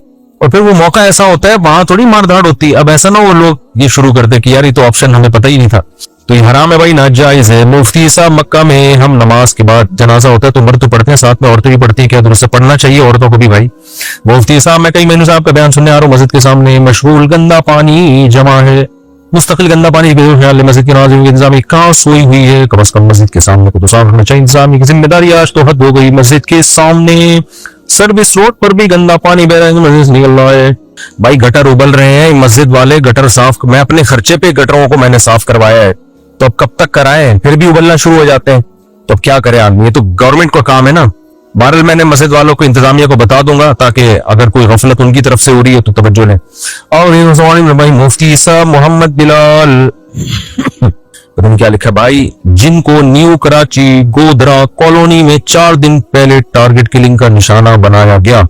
اور پھر وہ موقع ایسا ہوتا ہے وہاں تھوڑی مار دھاڑ ہوتی. اب ایسا نہ وہ لوگ یہ شروع کرتے کہ یار یہ تو آپشن ہمیں پتہ ہی نہیں تھا. تو یہ حرام ہے بھائی, ناجائز ہے. مفتی صاحب مکہ میں ہم نماز کے بعد جنازہ ہوتا ہے تو مرد تو پڑھتے ہیں, ساتھ میں عورتیں بھی پڑھتی ہیں, کیا درست پڑھنا چاہیے عورتوں کو بھی بھائی؟ مفتی صاحب میں کئی مہینوں سے آپ کا بیان سننے آ رہا ہوں. مسجد کے سامنے مشغول گندا پانی جمع ہے, مستقل گندا پانی بے خیال ہے. مسجد کے ناظرین کی انتظامی کہاں سوئی ہوئی ہے؟ کم از کم مسجد کے سامنے کو تو صاف رکھنا چاہیے. انتظامی کی ذمہ داری آج تو حد ہو گئی. مسجد کے سامنے سروس روڈ پر بھی گندا پانی بہ رہا ہے, مسجد سے نکل رہا ہے. بھائی گٹر ابل رہے ہیں مسجد والے, گٹر صاف. میں اپنے خرچے پہ گٹروں کو میں نے صاف کروایا ہے, تو اب کب تک کرائیں؟ پھر بھی ابلنا شروع ہو جاتے ہیں. تو اب کیا کرے آدمی؟ یہ تو گورنمنٹ کا کام ہے نا. بہرحال میں نے مسجد والوں کو انتظامیہ کو بتا دوں گا تاکہ اگر کوئی غفلت ان کی طرف سے ہو رہی ہے تو توجہ لیں. اور بھائی مفتی صاحب محمد بلال پتہ نہیں کیا لکھا بھائی, جن کو نیو کراچی گودرا کالونی میں 4 دن پہلے ٹارگٹ کلنگ کا نشانہ بنایا گیا,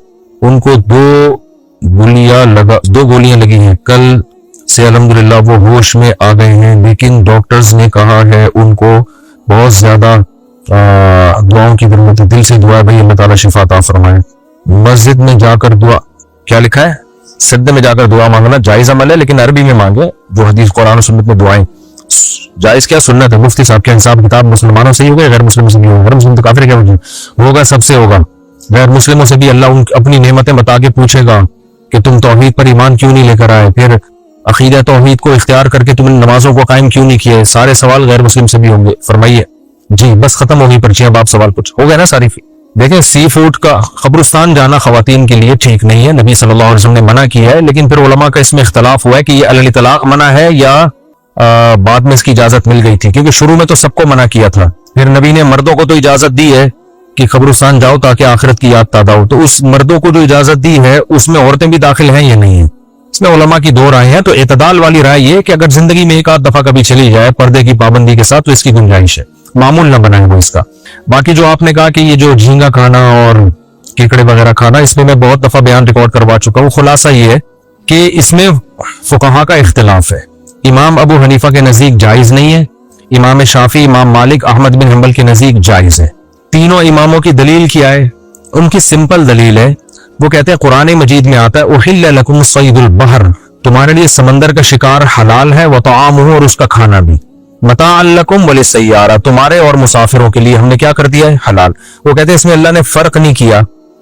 ان کو 2 گولیاں لگی ہیں. کل سے الحمدللہ وہ ہوش میں آ گئے ہیں, لیکن ڈاکٹرز نے کہا ہے ان کو بہت زیادہ دعاؤں کی ضرورت ہے. دل سے دعا ہے بھائی اللہ تعالیٰ شفا عطا فرمائے. مسجد میں جا کر دعا کیا لکھا ہے؟ سجدے میں جا کر دعا مانگنا جائز عمل ہے, لیکن عربی میں مانگے. جو حدیث قرآن و سنت میں دعائیں جائز کیا سنت ہے. مفتی صاحب کے حساب کتاب مسلمانوں سے ہی ہوگا, غیر مسلموں سے بھی ہوگا. غیر مسلم تو کافر کیا ہوگا, سب سے ہوگا. غیر مسلموں سے بھی اللہ اپنی نعمتیں بتا کے پوچھے گا کہ تم توحید پر ایمان کیوں نہیں لے کر آئے, پھر عقیدہ توحید کو اختیار کر کے تم نے نمازوں کو قائم کیوں نہیں کیے. سارے سوال غیر مسلم سے بھی ہوں گے. فرمائیے جی. بس ختم ہوگی پرچیاں, اب آپ سوال پوچھ ہو گئے نا ساری. دیکھیں سی فوڈ کا قبرستان جانا خواتین کے لیے ٹھیک نہیں ہے, نبی صلی اللہ علیہ وسلم نے منع کیا ہے. لیکن پھر علماء کا اس میں اختلاف ہوا ہے کہ یہ علی طلاق منع ہے یا بعد میں اس کی اجازت مل گئی تھی, کیونکہ شروع میں تو سب کو منع کیا تھا. پھر نبی نے مردوں کو تو اجازت دی ہے کہ قبرستان جاؤ تاکہ آخرت کی یاد تازہ ہو. تو اس مردوں کو جو اجازت دی ہے اس میں عورتیں بھی داخل ہیں یا نہیں ہیں, اس میں علماء کی 2 رائے ہیں. تو اعتدال والی رائے یہ کہ اگر زندگی میں 1 آدھ دفعہ کبھی چلی جائے پردے کی پابندی کے ساتھ تو اس کی گنجائش ہے, معمول نہ بنائے وہ اس کا. باقی جو آپ نے کہا کہ یہ جو جھینگا کھانا اور کیکڑے وغیرہ کھانا, اس میں میں بہت دفعہ بیان ریکارڈ کروا چکا ہوں. خلاصہ یہ ہے کہ اس میں فقہا کا اختلاف ہے. امام ابو حنیفہ کے نزدیک جائز نہیں ہے, امام شافعی, امام مالک, احمد بن حنبل کے نزدیک جائز ہے. تینوں اماموں کی دلیل کیا ہے؟ ان کی سمپل دلیل ہے. وہ کہتے ہیں قرآن مجید میں آتا ہے احل لکم صید البحر, تمہارے لیے سمندر کا شکار حلال ہے, وطعامہ, اور اس کا کھانا بھی, متاع لکم وللسیارہ, تمہارے اور مسافروں کے لیے ہم نے کیا کر دیا ہے؟ حلال. وہ کہتے ہیں اس میں اللہ نے فرق نہیں کیا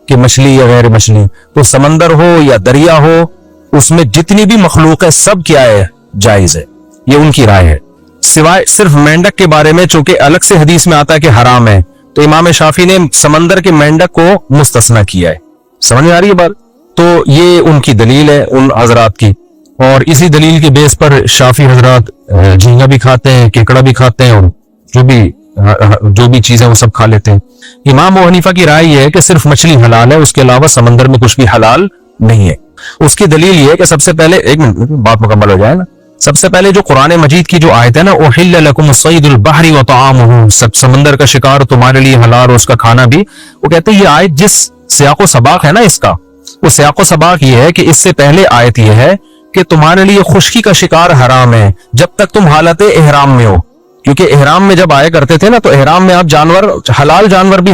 کہ مچھلی یا غیر مچھلی, تو سمندر ہو یا دریا ہو, اس میں جتنی بھی مخلوق ہے سب کیا ہے؟ جائز ہے. یہ ان کی رائے ہے. سوائے صرف مینڈک کے بارے میں چونکہ الگ سے حدیث میں آتا ہے کہ حرام ہے, تو امام شافعی نے سمندر کے مینڈک کو مستثنی کیا ہے. سمجھ میں آ رہی ہے بات؟ تو یہ ان کی دلیل ہے ان حضرات کی, اور اسی دلیل کے بیس پر شافعی حضرات جھینگا بھی کھاتے ہیں, کیکڑا بھی کھاتے ہیں, اور جو بھی چیزیں وہ سب کھا لیتے ہیں. امام ابو حنیفہ کی رائے یہ ہے کہ صرف مچھلی حلال ہے, اس کے علاوہ سمندر میں کچھ بھی حلال نہیں ہے. اس کی دلیل یہ ہے کہ سب سے پہلے, ایک منٹ بات مکمل ہو جائے نا, سب سے پہلے جو قرآن مجید کی جو آیت ہے نا, احل لکم صید البحر وطعامہ, سمندر کا شکار تمہارے لیے حلال اور اس کا کھانا بھی, وہ کہتے ہیں یہ آیت جس سیاق و سباق ہے نا اس کا، وہ سیاق و سباق یہ ہے کہ اس سے پہلے آیت یہ ہے کہ تمہارے لیے خشکی کا شکار حرام ہے جب تک تم حالت احرام میں ہو، کیونکہ احرام میں جب آیا کرتے تھے نا تو احرام میں آپ جانور، حلال جانور بھی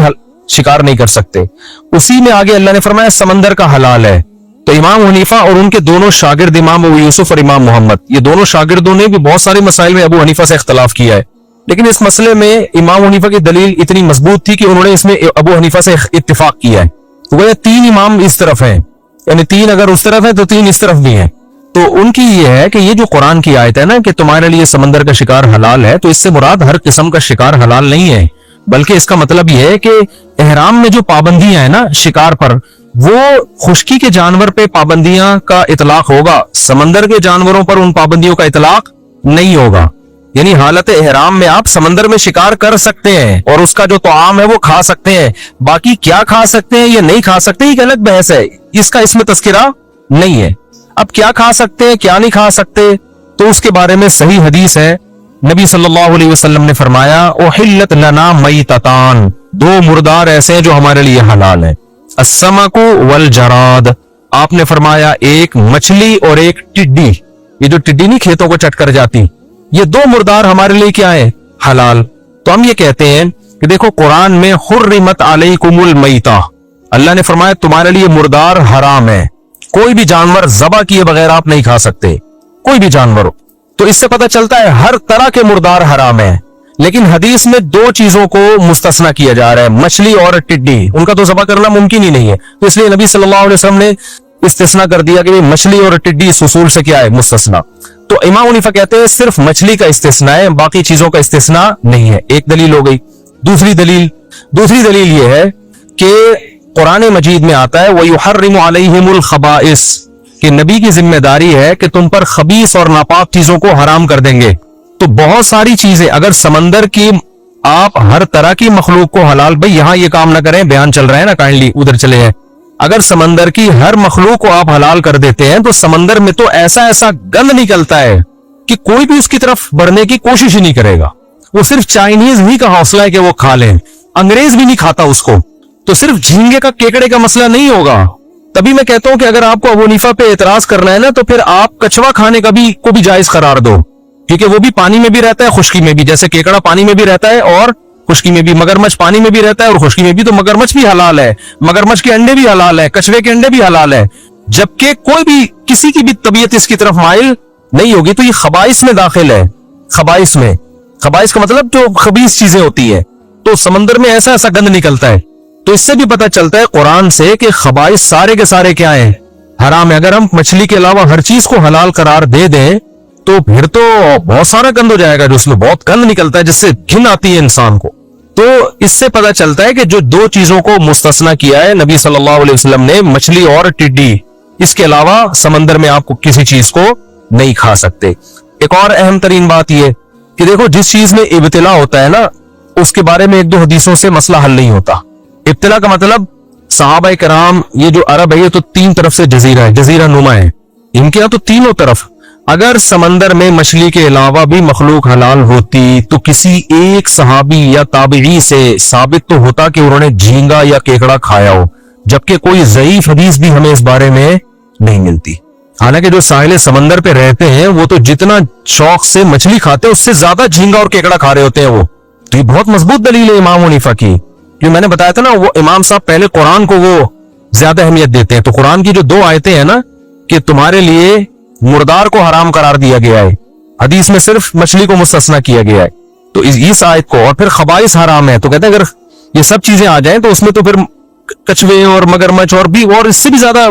شکار نہیں کر سکتے۔ اسی میں آگے اللہ نے فرمایا سمندر کا حلال ہے۔ تو امام حنیفہ اور ان کے دونوں شاگرد امام ابو یوسف اور امام محمد، یہ دونوں شاگردوں نے بھی بہت سارے مسائل میں ابو حنیفہ سے اختلاف کیا ہے، لیکن اس مسئلے میں امام حنیفہ کی دلیل اتنی مضبوط تھی کہ انہوں نے اس میں ابو حنیفہ سے اتفاق کیا ہے۔ تو وہ 3 امام اس طرف ہیں، یعنی 3 اگر اس طرف ہیں تو 3 اس طرف بھی ہیں۔ تو ان کی یہ ہے کہ یہ جو قرآن کی آیت ہے نا کہ تمہارے لیے سمندر کا شکار حلال ہے، تو اس سے مراد ہر قسم کا شکار حلال نہیں ہے، بلکہ اس کا مطلب یہ ہے کہ احرام میں جو پابندیاں ہیں نا شکار پر، وہ خشکی کے جانور پہ پابندیاں کا اطلاق ہوگا، سمندر کے جانوروں پر ان پابندیوں کا اطلاق نہیں ہوگا۔ یعنی حالت احرام میں آپ سمندر میں شکار کر سکتے ہیں اور اس کا جو طعام ہے وہ کھا سکتے ہیں، باقی کیا کھا سکتے ہیں یا نہیں کھا سکتے یہ ایک الگ بحث ہے، اس کا اس میں تذکرہ نہیں ہے۔ اب کیا کھا سکتے ہیں کیا نہیں کھا سکتے، تو اس کے بارے میں صحیح حدیث ہے، نبی صلی اللہ علیہ وسلم نے فرمایا احلت لنا میتتان، 2 مردار ایسے ہیں جو ہمارے لیے حلال ہیں، السمک والجراد، آپ نے فرمایا ایک مچھلی اور ایک ٹڈی، یہ جو ٹڈی نہیں کھیتوں کو چٹ کر جاتی، یہ 2 مردار ہمارے لیے کیا ہے حلال۔ تو ہم یہ کہتے ہیں کہ دیکھو قرآن میں حرمت علیکم المیتہ، اللہ نے فرمایا تمہارے لیے مردار حرام ہے، کوئی بھی جانور ذبح کیے بغیر آپ نہیں کھا سکتے، کوئی بھی جانور ہو۔ تو اس سے پتہ چلتا ہے ہر طرح کے مردار حرام ہے، لیکن حدیث میں 2 چیزوں کو مستثنا کیا جا رہا ہے، مچھلی اور ٹڈی، ان کا تو ذبح کرنا ممکن ہی نہیں ہے، تو اس لیے نبی صلی اللہ علیہ وسلم نے استثنا کر دیا کہ مچھلی اور ٹڈی اس اصول سے کیا ہے مستثنا۔ تو امام حنیفہ کہتے ہیں صرف مچھلی کا استثنا ہے، باقی چیزوں کا استثنا نہیں ہے، ایک دلیل ہو گئی۔ دوسری دلیل یہ ہے کہ قرآن مجید میں آتا ہے وَيُحَرِّمُ عَلَيْهِمُ الْخَبَائِثِ، کہ نبی کی ذمہ داری ہے کہ تم پر خبیث اور ناپاک چیزوں کو حرام کر دیں گے۔ تو بہت ساری چیزیں، اگر سمندر کی آپ ہر طرح کی مخلوق کو حلال، بھئی یہاں یہ کام نہ کریں، بیان چل رہا ہے نا، کائنڈلی ادھر چلے ہیں، اگر سمندر کی ہر مخلوق کو آپ حلال کر دیتے ہیں تو سمندر میں تو ایسا گند نکلتا ہے کہ کوئی بھی اس کی طرف بڑھنے کی کوشش ہی نہیں کرے گا، وہ صرف چائنیز ہی کا حوصلہ ہے کہ وہ کھا لیں، انگریز بھی نہیں کھاتا اس کو، تو صرف جھینگے کا کیکڑے کا مسئلہ نہیں ہوگا۔ تبھی میں کہتا ہوں کہ اگر آپ کو ابو حنیفہ پہ اعتراض کرنا ہے نا تو پھر آپ کچھوا کھانے کا بھی کو بھی جائز قرار دو، کیونکہ وہ بھی پانی میں بھی رہتا ہے خشکی میں بھی، جیسے کیکڑا پانی میں بھی رہتا ہے اور خشکی میں بھی، مگرمچھ پانی میں بھی رہتا ہے اور خشکی میں بھی، تو مگرمچھ بھی حلال ہے، مگرمچھ کے انڈے بھی حلال ہے، کچھوے کے انڈے بھی حلال ہے، جبکہ کوئی بھی کسی کی بھی طبیعت اس کی طرف مائل نہیں ہوگی۔ تو یہ خبائث میں داخل ہے، خبائث کا مطلب جو خبیث چیزیں ہوتی ہیں، تو سمندر میں ایسا گند نکلتا ہے۔ تو اس سے بھی پتہ چلتا ہے قرآن سے کہ خبائث سارے کے سارے کیا ہیں حرام ہے۔ اگر ہم مچھلی کے علاوہ ہر چیز کو حلال قرار دے دیں تو پھر تو بہت سارا گند ہو جائے گا، جو اس میں بہت گند نکلتا ہے جس سے گھن آتی ہے انسان کو۔ تو اس سے پتہ چلتا ہے کہ جو 2 چیزوں کو مستثنا کیا ہے نبی صلی اللہ علیہ وسلم نے، مچھلی اور ٹڈی، اس کے علاوہ سمندر میں آپ کو کسی چیز کو نہیں کھا سکتے۔ ایک اور اہم ترین بات یہ کہ دیکھو جس چیز میں ابتلا ہوتا ہے نا اس کے بارے میں 1-2 حدیثوں سے مسئلہ حل نہیں ہوتا۔ ابتلا کا مطلب صحابہ کرام، یہ جو عرب ہے یہ تو 3 طرف سے جزیرہ ہے، جزیرہ نما ہے، ان کے یہاں تو تینوں طرف، اگر سمندر میں مچھلی کے علاوہ بھی مخلوق حلال ہوتی تو کسی ایک صحابی یا تابعی سے ثابت تو ہوتا کہ انہوں نے جھینگا یا کیکڑا کھایا ہو، جبکہ کوئی ضعیف حدیث بھی ہمیں اس بارے میں نہیں ملتی۔ حالانکہ جو ساحل سمندر پہ رہتے ہیں وہ تو جتنا شوق سے مچھلی کھاتے ہیں اس سے زیادہ جھینگا اور کیکڑا کھا رہے ہوتے ہیں وہ۔ تو یہ بہت مضبوط دلیل ہے امام حنیفہ کی، جو میں نے بتایا تھا نا، وہ امام صاحب پہلے قرآن کو وہ زیادہ اہمیت دیتے ہیں۔ تو قرآن کی جو 2 آیتیں ہیں نا کہ تمہارے لیے مردار کو حرام قرار دیا گیا ہے، حدیث میں صرف مچھلی کو مستثنا کیا گیا ہے، تو اس آیت کو، اور پھر خبائث حرام ہے، تو کہتے ہیں اگر یہ سب چیزیں آ جائیں تو اس میں تو پھر کچھوے اور مگرمچھ اور اس سے بھی زیادہ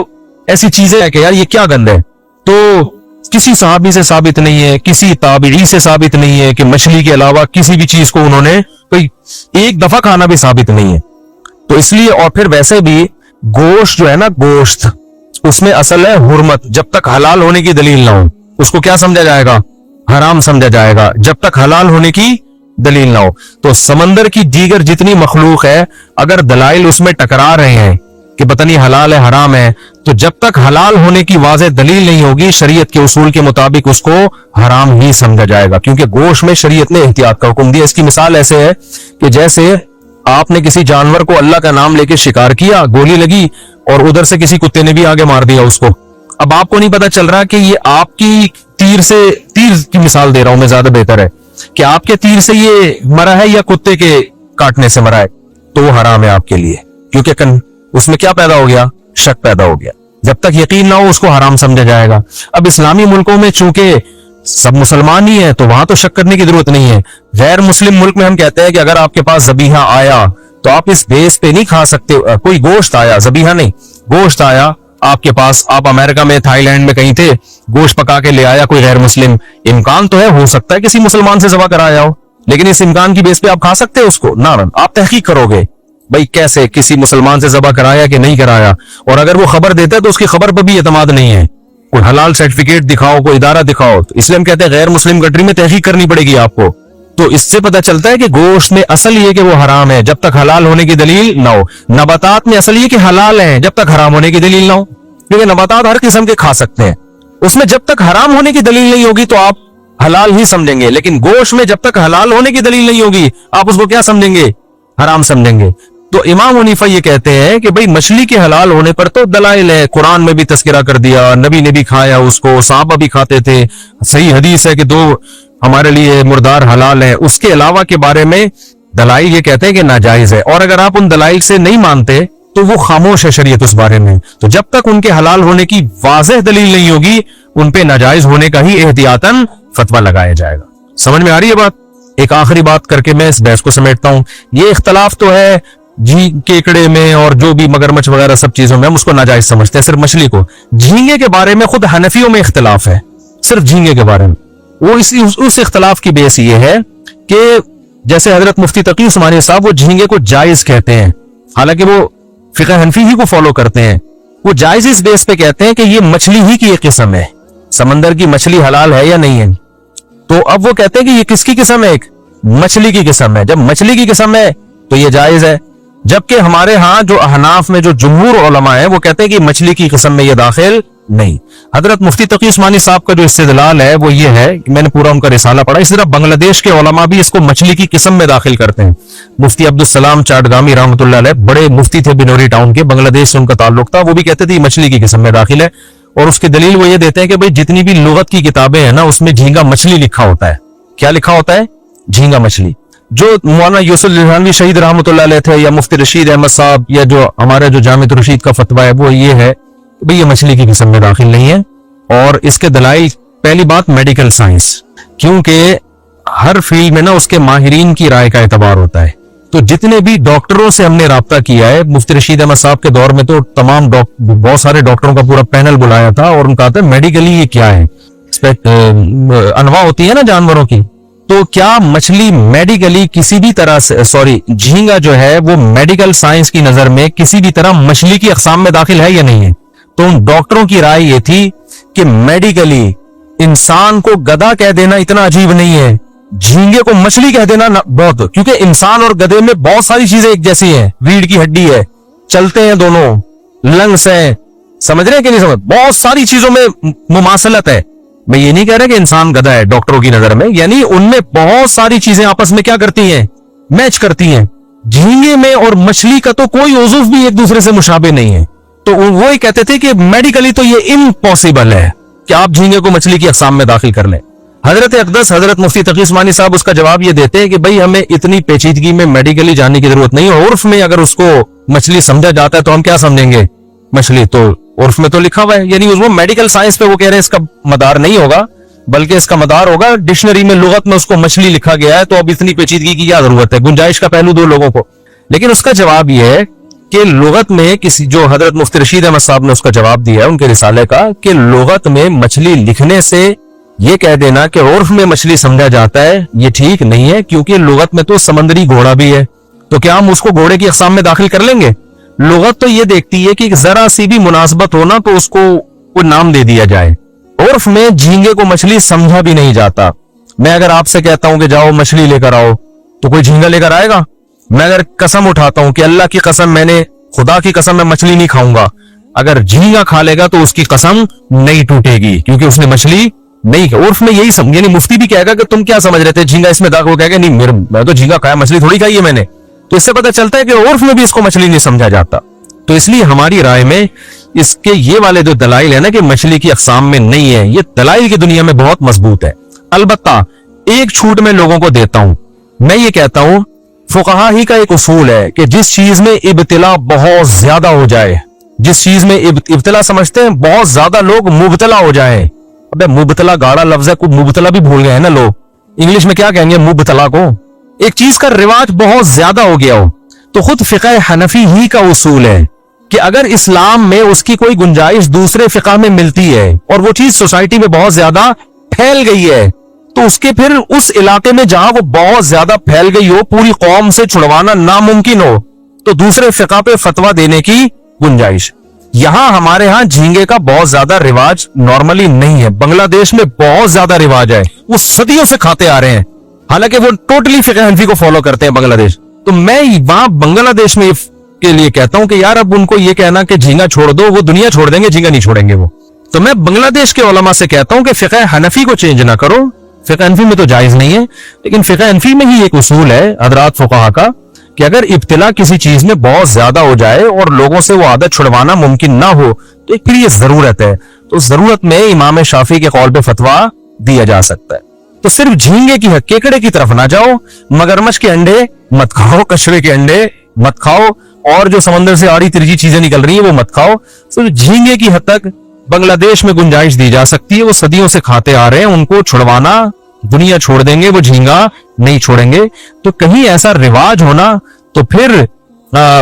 ایسی چیزیں ہیں کہ یار یہ کیا گند ہے۔ تو کسی صحابی سے ثابت نہیں ہے، کسی تابعی سے ثابت نہیں ہے کہ مچھلی کے علاوہ کسی بھی چیز کو انہوں نے کوئی ایک دفعہ کھانا بھی ثابت نہیں ہے۔ تو اس لیے، اور پھر ویسے بھی گوشت جو ہے نا، گوشت اس میں اصل ہے حرمت، جب تک حلال ہونے کی دلیل نہ ہو اس کو کیا سمجھا جائے گا، حرام سمجھا جائے گا، جب تک حلال ہونے کی دلیل نہ ہو۔ تو سمندر کی دیگر جتنی مخلوق ہے اگر دلائل اس میں ٹکرا رہے ہیں کہ پتہ نہیں حلال ہے حرام ہے، تو جب تک حلال ہونے کی واضح دلیل نہیں ہوگی شریعت کے اصول کے مطابق اس کو حرام ہی سمجھا جائے گا، کیونکہ گوشت میں شریعت نے احتیاط کا حکم دیا۔ اس کی مثال ایسے ہے کہ جیسے آپ نے کسی جانور کو اللہ کا نام لے کے شکار کیا, گولی لگی اور ادھر سے کسی کتے نے بھی آگے مار دیا اس کو. اب آپ کو نہیں پتا چل رہا کہ یہ آپ کی تیر کی مثال دے رہا ہوں میں, زیادہ بہتر ہے کہ آپ کے تیر سے یہ مرا ہے یا کتے کے کاٹنے سے مرا ہے, تو وہ حرام ہے آپ کے لیے, کیونکہ اس میں کیا پیدا ہو گیا, شک پیدا ہو گیا. جب تک یقین نہ ہو اس کو حرام سمجھا جائے گا. اب اسلامی ملکوں میں چونکہ سب مسلمان ہی ہیں تو وہاں تو شک کرنے کی ضرورت نہیں ہے. غیر مسلم ملک میں ہم کہتے ہیں کہ اگر آپ کے پاس ذبیحہ آیا تو آپ اس بیس پہ نہیں کھا سکتے. کوئی گوشت آیا, ذبیحہ نہیں, گوشت آیا آپ کے پاس, آپ امریکہ میں تھائی لینڈ میں کہیں تھے, گوشت پکا کے لے آیا کوئی غیر مسلم, امکان تو ہے, ہو سکتا ہے کسی مسلمان سے ذبح کرایا ہو, لیکن اس امکان کی بیس پہ آپ کھا سکتے ہیں اس کو؟ نہ, آپ تحقیق کرو گے بھائی کیسے کسی مسلمان سے ذبح کرایا کہ نہیں کرایا, اور اگر وہ خبر دیتا ہے تو اس کی خبر پہ بھی اعتماد نہیں ہے. کوئی حلال سرٹیفکیٹ دکھاؤ, کوئی ادارہ دکھاؤ. تو اس لیے ہم کہتے ہیں غیر مسلم کنٹری میں تحقیق کرنی پڑے گی آپ کو. تو اس سے پتہ چلتا ہے کہ گوشت میں اصل یہ کہ وہ حرام ہے جب تک حلال ہونے کی دلیل نہ ہو. نباتات میں اصل یہ کہ حلال ہیں جب تک حرام ہونے کی دلیل نہ ہو, کیونکہ نباتات ہر قسم کے کھا سکتے ہیں. اس میں جب تک حرام ہونے کی دلیل نہیں ہوگی تو آپ حلال ہی سمجھیں گے, لیکن گوشت میں جب تک حلال ہونے کی دلیل نہیں ہوگی آپ اس کو کیا سمجھیں گے, حرام سمجھیں گے. تو امام حنیفہ یہ کہتے ہیں کہ بھئی مچھلی کے حلال ہونے پر تو دلائل ہے, قرآن میں بھی تذکرہ کر دیا, نبی نے بھی کھایا اس کو, صحابہ بھی کھاتے تھے, صحیح حدیث ہے کہ 2 ہمارے لیے مردار حلال ہے. اس کے علاوہ کے بارے میں دلائل یہ کہتے ہیں کہ ناجائز ہے, اور اگر آپ ان دلائل سے نہیں مانتے تو وہ خاموش ہے شریعت اس بارے میں. تو جب تک ان کے حلال ہونے کی واضح دلیل نہیں ہوگی ان پہ ناجائز ہونے کا ہی احتیاطاً فتویٰ لگایا جائے گا. سمجھ میں آ رہی ہے بات؟ ایک آخری بات کر کے میں اس بحث کو سمیٹتا ہوں. یہ اختلاف تو ہے کیکڑے میں اور جو بھی مگرمچھ وغیرہ سب چیزوں میں ہم اس کو ناجائز سمجھتے ہیں, صرف مچھلی کو. جھینگے کے بارے میں خود حنفیوں میں اختلاف ہے, صرف جھینگے کے بارے میں. وہ اس اختلاف کی بیس یہ ہے کہ جیسے حضرت مفتی تقی عثمانی صاحب وہ جھینگے کو جائز کہتے ہیں, حالانکہ وہ فقہ حنفی ہی کو فالو کرتے ہیں. وہ جائز اس بیس پہ کہتے ہیں کہ یہ مچھلی ہی کی ایک قسم ہے, سمندر کی مچھلی حلال ہے یا نہیں ہے. تو اب وہ کہتے ہیں کہ یہ کس کی قسم ہے, ایک مچھلی کی قسم ہے. جب مچھلی کی قسم ہے تو یہ جائز ہے, جبکہ ہمارے ہاں جو احناف میں جو جمہور علماء ہیں وہ کہتے ہیں کہ مچھلی کی قسم میں یہ داخل نہیں. حضرت مفتی تقی عثمانی صاحب کا جو استدلال ہے وہ یہ ہے, میں نے پورا ان کا رسالہ پڑھا. اسی طرح بنگلہ دیش کے علماء بھی اس کو مچھلی کی قسم میں داخل کرتے ہیں. مفتی عبدالسلام چاٹگامی رحمۃ اللہ علیہ, بڑے مفتی تھے بنوری ٹاؤن کے, بنگلہ دیش سے ان کا تعلق تھا, وہ بھی کہتے تھے یہ مچھلی کی قسم میں داخل ہے. اور اس کی دلیل وہ یہ دیتے ہیں کہ بھئی جتنی بھی لغت کی کتابیں ہیں نا اس میں جھینگا مچھلی لکھا ہوتا ہے. کیا لکھا ہوتا ہے؟ جھینگا مچھلی. جو مولانا یوسف لدھیانوی شہید رحمۃ اللہ علیہ تھے, یا مفتی رشید احمد صاحب, یا جو ہمارا جو جامع رشید کا فتویٰ ہے وہ یہ ہے کہ بھئی یہ مچھلی کی قسم میں داخل نہیں ہے. اور اس کے دلائل, پہلی بات میڈیکل سائنس, کیونکہ ہر فیلڈ میں نا اس کے ماہرین کی رائے کا اعتبار ہوتا ہے. تو جتنے بھی ڈاکٹروں سے ہم نے رابطہ کیا ہے, مفتی رشید احمد صاحب کے دور میں تو تمام بہت سارے ڈاکٹروں کا پورا پینل بلایا تھا, اور ان کا کہا تھا میڈیکلی یہ کیا ہے, انواع ہوتی ہے نا جانوروں کی, تو کیا مچھلی میڈیکلی کسی بھی طرح سے, جھینگا جو ہے وہ میڈیکل سائنس کی نظر میں کسی بھی طرح مچھلی کی اقسام میں داخل ہے یا نہیں ہے؟ تو ان ڈاکٹروں کی رائے یہ تھی کہ میڈیکلی انسان کو گدھا کہہ دینا اتنا عجیب نہیں ہے, جھینگے کو مچھلی کہہ دینا بہت, کیونکہ انسان اور گدھے میں بہت ساری چیزیں ایک جیسی ہیں. ریڑھ کی ہڈی ہے, چلتے ہیں دونوں, لنگس ہیں, سمجھ رہے ہیں کہ نہیں سمجھ, بہت ساری چیزوں میں مماثلت ہے. میں یہ نہیں کہہ رہا کہ انسان گدھا ہے ڈاکٹروں کی نظر میں, یعنی ان میں بہت ساری چیزیں آپس میں کیا کرتی ہیں, میچ کرتی ہیں. جھینگے میں اور مچھلی کا تو کوئی عضو بھی ایک دوسرے سے مشابہ نہیں ہے. تو وہ ہی کہتے تھے کہ میڈیکلی تو یہ امپاسبل ہے کہ آپ جھینگے کو مچھلی کی اقسام میں داخل کر لیں. حضرت اقدس حضرت مفتی تقی عثمانی صاحب اس کا جواب یہ دیتے ہیں کہ بھئی ہمیں اتنی پیچیدگی میں میڈیکلی جاننے کی ضرورت نہیں ہے. عرف میں اگر اس کو مچھلی سمجھا جاتا ہے تو ہم کیا سمجھیں گے, مچھلی. تو عرف میں تو لکھا ہوا ہے, یعنی وہ میڈیکل سائنس پہ وہ کہہ رہے ہیں اس کا مدار نہیں ہوگا, بلکہ اس کا مدار ہوگا ڈکشنری میں, لغت میں اس کو مچھلی لکھا گیا ہے, تو اب اتنی پیچیدگی کی کیا ضرورت ہے, گنجائش کا پہلو دو لوگوں کو. لیکن اس کا جواب یہ ہے کہ لغت میں کسی, جو حضرت مفتی رشید احمد صاحب نے اس کا جواب دیا ہے ان کے رسالے کا, کہ لغت میں مچھلی لکھنے سے یہ کہہ دینا کہ عرف میں مچھلی سمجھا جاتا ہے یہ ٹھیک نہیں ہے, کیونکہ لغت میں تو سمندری گھوڑا بھی ہے. تو کیا ہم اس کو گھوڑے کی اقسام میں داخل کر لیں گے؟ لغت تو یہ دیکھتی ہے کہ ذرا سی بھی مناسبت ہونا تو اس کو کوئی نام دے دیا جائے. عرف میں جھینگے کو مچھلی سمجھا بھی نہیں جاتا. میں اگر آپ سے کہتا ہوں کہ جاؤ مچھلی لے کر آؤ, تو کوئی جھینگا لے کر آئے گا؟ میں اگر قسم اٹھاتا ہوں کہ اللہ کی قسم, میں نے خدا کی قسم میں مچھلی نہیں کھاؤں گا, اگر جھینگا کھا لے گا تو اس کی قسم نہیں ٹوٹے گی, کیونکہ اس نے مچھلی نہیں. عرف میں یہی یعنی مفتی بھی کہے گا کہ تم کیا سمجھ رہے تھے جھینگا اس میں داخل, ہو کہے گا نہیں میں تو جھینگا کھایا, مچھلی تھوڑی کھائی ہے میں نے. تو اس سے پتہ چلتا ہے کہ عرف میں بھی اس کو مچھلی نہیں سمجھا جاتا. تو اس لیے ہماری رائے میں اس کے یہ والے جو دلائل ہے نا کہ مچھلی کی اقسام میں نہیں ہے, یہ دلائل کی دنیا میں بہت مضبوط ہے. البتہ ایک چھوٹ میں لوگوں کو دیتا ہوں, میں یہ کہتا ہوں فقہا ہی کا ایک اصول ہے کہ جس چیز میں ابتلا بہت زیادہ ہو جائے, جس چیز میں ابتلا سمجھتے ہیں بہت زیادہ لوگ مبتلا ہو جائیں. ابے مبتلا گاڑا لفظ ہے, کوئی مبتلا بھی بھول گئے ہیں نا لوگ, انگلش میں کیا کہیں گے مبتلا کو. ایک چیز کا رواج بہت زیادہ ہو گیا ہو تو خود فقہ حنفی ہی کا اصول ہے کہ اگر اسلام میں اس کی کوئی گنجائش دوسرے فقہ میں ملتی ہے اور وہ چیز سوسائٹی میں بہت زیادہ پھیل گئی ہے تو اس کے پھر اس علاقے میں جہاں وہ بہت زیادہ پھیل گئی ہو, پوری قوم سے چھڑوانا ناممکن ہو, تو دوسرے فقہ پہ فتویٰ دینے کی گنجائش. یہاں ہمارے ہاں جھینگے کا بہت زیادہ رواج نارملی نہیں ہے, بنگلہ دیش میں بہت زیادہ رواج ہے, وہ صدیوں سے کھاتے آ رہے ہیں, حالانکہ وہ ٹوٹلی فقہ حنفی کو فالو کرتے ہیں بنگلہ دیش. تو میں وہاں بنگلہ دیش میں کے لیے کہتا ہوں کہ یار اب ان کو یہ کہنا کہ جھینگا چھوڑ دو, وہ دنیا چھوڑ دیں گے, جھینگا نہیں چھوڑیں گے وہ. تو میں بنگلہ دیش کے علماء سے کہتا ہوں کہ فقہ حنفی کو چینج نہ کرو, فقہ حنفی میں تو جائز نہیں ہے, لیکن فقہ حنفی میں ہی ایک اصول ہے حضرات فقہا کا کہ اگر ابتلا کسی چیز میں بہت زیادہ ہو جائے اور لوگوں سے وہ عادت چھڑوانا ممکن نہ ہو تو پھر یہ ضرورت ہے, تو ضرورت میں امام شافعی کے قول پہ فتویٰ دیا جا سکتا ہے. تو صرف جھینگے کی کیکڑے کی طرف نہ جاؤ, مگرمچھ کے انڈے مت کھاؤ, کچھوے کے انڈے مت کھاؤ, اور جو سمندر سے آڑی ترجی چیزیں نکل رہی ہیں وہ مت کھاؤ. صرف جھینگے کی حد تک بنگلہ دیش میں گنجائش دی جا سکتی ہے, وہ صدیوں سے کھاتے آ رہے ہیں, ان کو چھڑوانا دنیا چھوڑ دیں گے, وہ جھینگا نہیں چھوڑیں گے. تو کہیں ایسا رواج ہونا تو پھر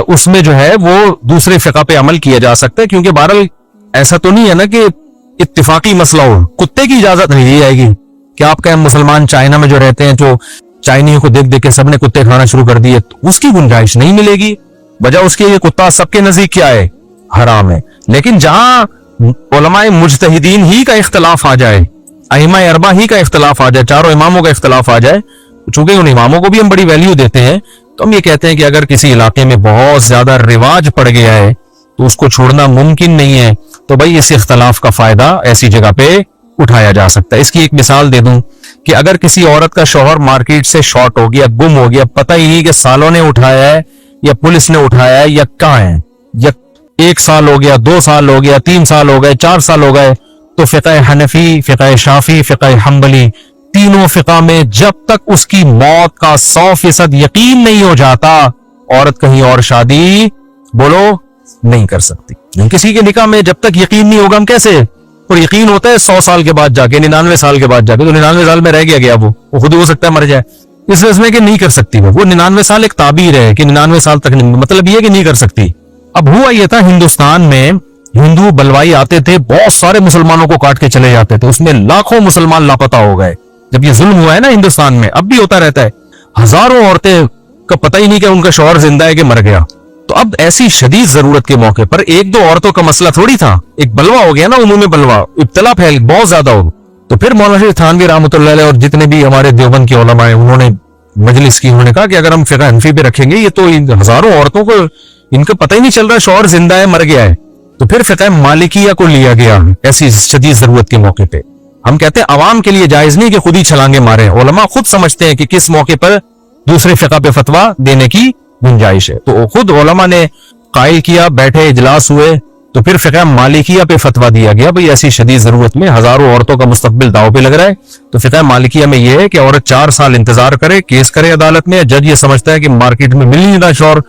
اس میں جو ہے وہ دوسرے فقہ پہ عمل کیا جا سکتا ہے, کیونکہ بہرحال ایسا تو نہیں ہے نا کہ اتفاقی مسئلہ ہو. کتے کی اجازت نہیں دی جائے گی کہ آپ کہ مسلمان چائنا میں جو رہتے ہیں, جو چائنیوں کو دیکھ دیکھ کے سب نے کتے کھانا شروع کر دیے, تو اس کی گنجائش نہیں ملے گی. وجہ اس کی یہ کتا سب کے نزدیک کیا ہے, حرام ہے. لیکن جہاں علماء مجتہدین ہی کا اختلاف آ جائے, ائمہ اربعہ ہی کا اختلاف آ جائے, چاروں اماموں کا اختلاف آ جائے, چونکہ ان اماموں کو بھی ہم بڑی ویلیو دیتے ہیں, تو ہم یہ کہتے ہیں کہ اگر کسی علاقے میں بہت زیادہ رواج پڑ گیا ہے تو اس کو چھوڑنا ممکن نہیں ہے, تو بھائی اس اختلاف کا فائدہ ایسی جگہ پہ اٹھایا جا سکتا ہے. اس کی ایک مثال دے دوں کہ اگر کسی عورت کا شوہر مارکیٹ سے شارٹ ہو گیا, گم ہو گیا, پتہ ہی نہیں کہ سالوں نے اٹھایا ہے یا پولیس نے اٹھایا ہے یا کہاں ہے, یا 1 سال ہو گیا, 2 سال ہو گیا, 3 سال ہو گئے, 4 سال ہو گئے, تو فقہ حنفی, فقہ شافعی, فقہ حنبلی, تینوں فقہ میں جب تک اس کی موت کا 100% یقین نہیں ہو جاتا, عورت کہیں اور شادی بولو نہیں کر سکتی. کسی کے نکاح میں جب تک یقین نہیں ہوگا ہم کیسے, اور یقین ہوتا ہے 100 سال کے بعد جا کے, 99 سال کے بعد جا کے, تو 99 سال میں رہ گیا وہ خود ہو سکتا ہے مر جائے, اس وجہ میں کہ نہیں کر سکتی وہ 99 سال ایک تعبیر ہے کہ 99 سال تک نہیں, مطلب یہ کہ نہیں کر سکتی. اب ہوا یہ تھا ہندوستان میں ہندو بلوائی آتے تھے, بہت سارے مسلمانوں کو کاٹ کے چلے جاتے تھے, اس میں لاکھوں مسلمان لاپتہ ہو گئے. جب یہ ظلم ہوا ہے نا ہندوستان میں, اب بھی ہوتا رہتا ہے, ہزاروں عورتیں کا پتہ ہی نہیں کہ ان کا شوہر زندہ ہے کہ مر گیا. تو اب ایسی شدید ضرورت کے موقع پر 1-2 عورتوں کا مسئلہ تھوڑی تھا, ایک بلوا ہو گیا نا, عمومی بلوا, ابتلا پھیل بہت زیادہ ہو, تو پھر مولانا شریف تھانوی رحمۃ اللہ علیہ اور جتنے بھی ہمارے دیوبند کے علماء ہیں انہوں نے مجلس کی, انہوں نے کہا کہ اگر ہم فقہ حنفی پہ رکھیں گے, یہ تو ہزاروں عورتوں کو ان کا پتہ ہی نہیں چل رہا شوہر زندہ ہے مر گیا ہے, تو پھر فقہ مالکیہ کو لیا گیا ایسی شدید ضرورت کے موقع پہ. ہم کہتے ہیں عوام کے لیے جائز نہیں کہ خود ہی چھلانگے مارے, علماء خود سمجھتے ہیں کہ کس موقع پر دوسرے فقہ پہ فتویٰ دینے کی گنجائش ہے, تو خود علماء نے قائل کیا, بیٹھے اجلاس ہوئے, تو پھر فقہ مالکیہ پہ فتویٰ دیا گیا بھئی ایسی شدید ضرورت میں ہزاروں عورتوں کا مستقبل داؤ پہ لگ رہا ہے, تو فقہ مالکیہ میں یہ ہے کہ عورت 4 سال انتظار کرے, کیس کرے عدالت میں, جج یہ سمجھتا ہے کہ مارکیٹ میں مل نہیں رہا شوہر,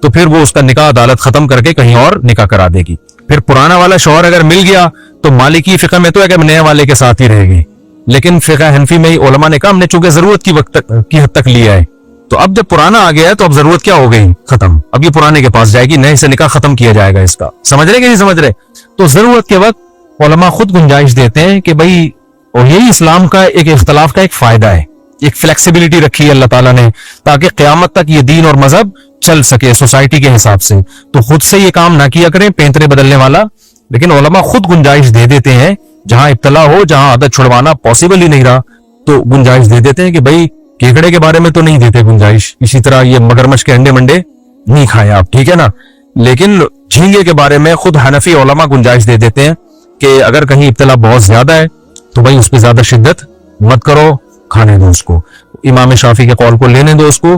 تو پھر وہ اس کا نکاح عدالت ختم کر کے کہیں اور نکاح کرا دے گی. پھر پرانا والا شوہر اگر مل گیا تو مالکی فقہ میں تو ہے کہ نئے والے کے ساتھ ہی رہے گی, لیکن فقہ حنفی میں علماء نے کہا ہم نے چونکہ ضرورت کی حد تک لیا ہے, تو اب جب پرانا آ گیا ہے تو اب ضرورت کیا ہو گئی, ختم, اب یہ پرانے کے پاس جائے گی, نئے سے نکاح ختم کیا جائے گا اس کا. سمجھ رہے کہ نہیں سمجھ رہے؟ تو ضرورت کے وقت علماء خود گنجائش دیتے ہیں کہ بھائی, اور یہی اسلام کا ایک اختلاف کا ایک فائدہ ہے, ایک فلیکسیبلٹی رکھی ہے اللہ تعالیٰ نے تاکہ قیامت تک یہ دین اور مذہب چل سکے سوسائٹی کے حساب سے. تو خود سے یہ کام نہ کیا کریں پینترے بدلنے والا, لیکن علماء خود گنجائش دے دیتے ہیں جہاں ابتلا ہو, جہاں عادت چھڑوانا پاسبل ہی نہیں رہا, تو گنجائش دے دیتے ہیں کہ بھائی کیکڑے کے بارے میں تو نہیں دیتے گنجائش, اسی طرح یہ مگرمچھ کے انڈے منڈے نہیں کھائیں آپ, ٹھیک ہے نا, لیکن جھینگے کے بارے میں خود حنفی علماء گنجائش دے دیتے ہیں کہ اگر کہیں ابتلا بہت زیادہ ہے تو بھائی اس پہ زیادہ شدت مت کرو, کھانے دو اس کو, امام شافعی کے قول کو لینے دو اس کو,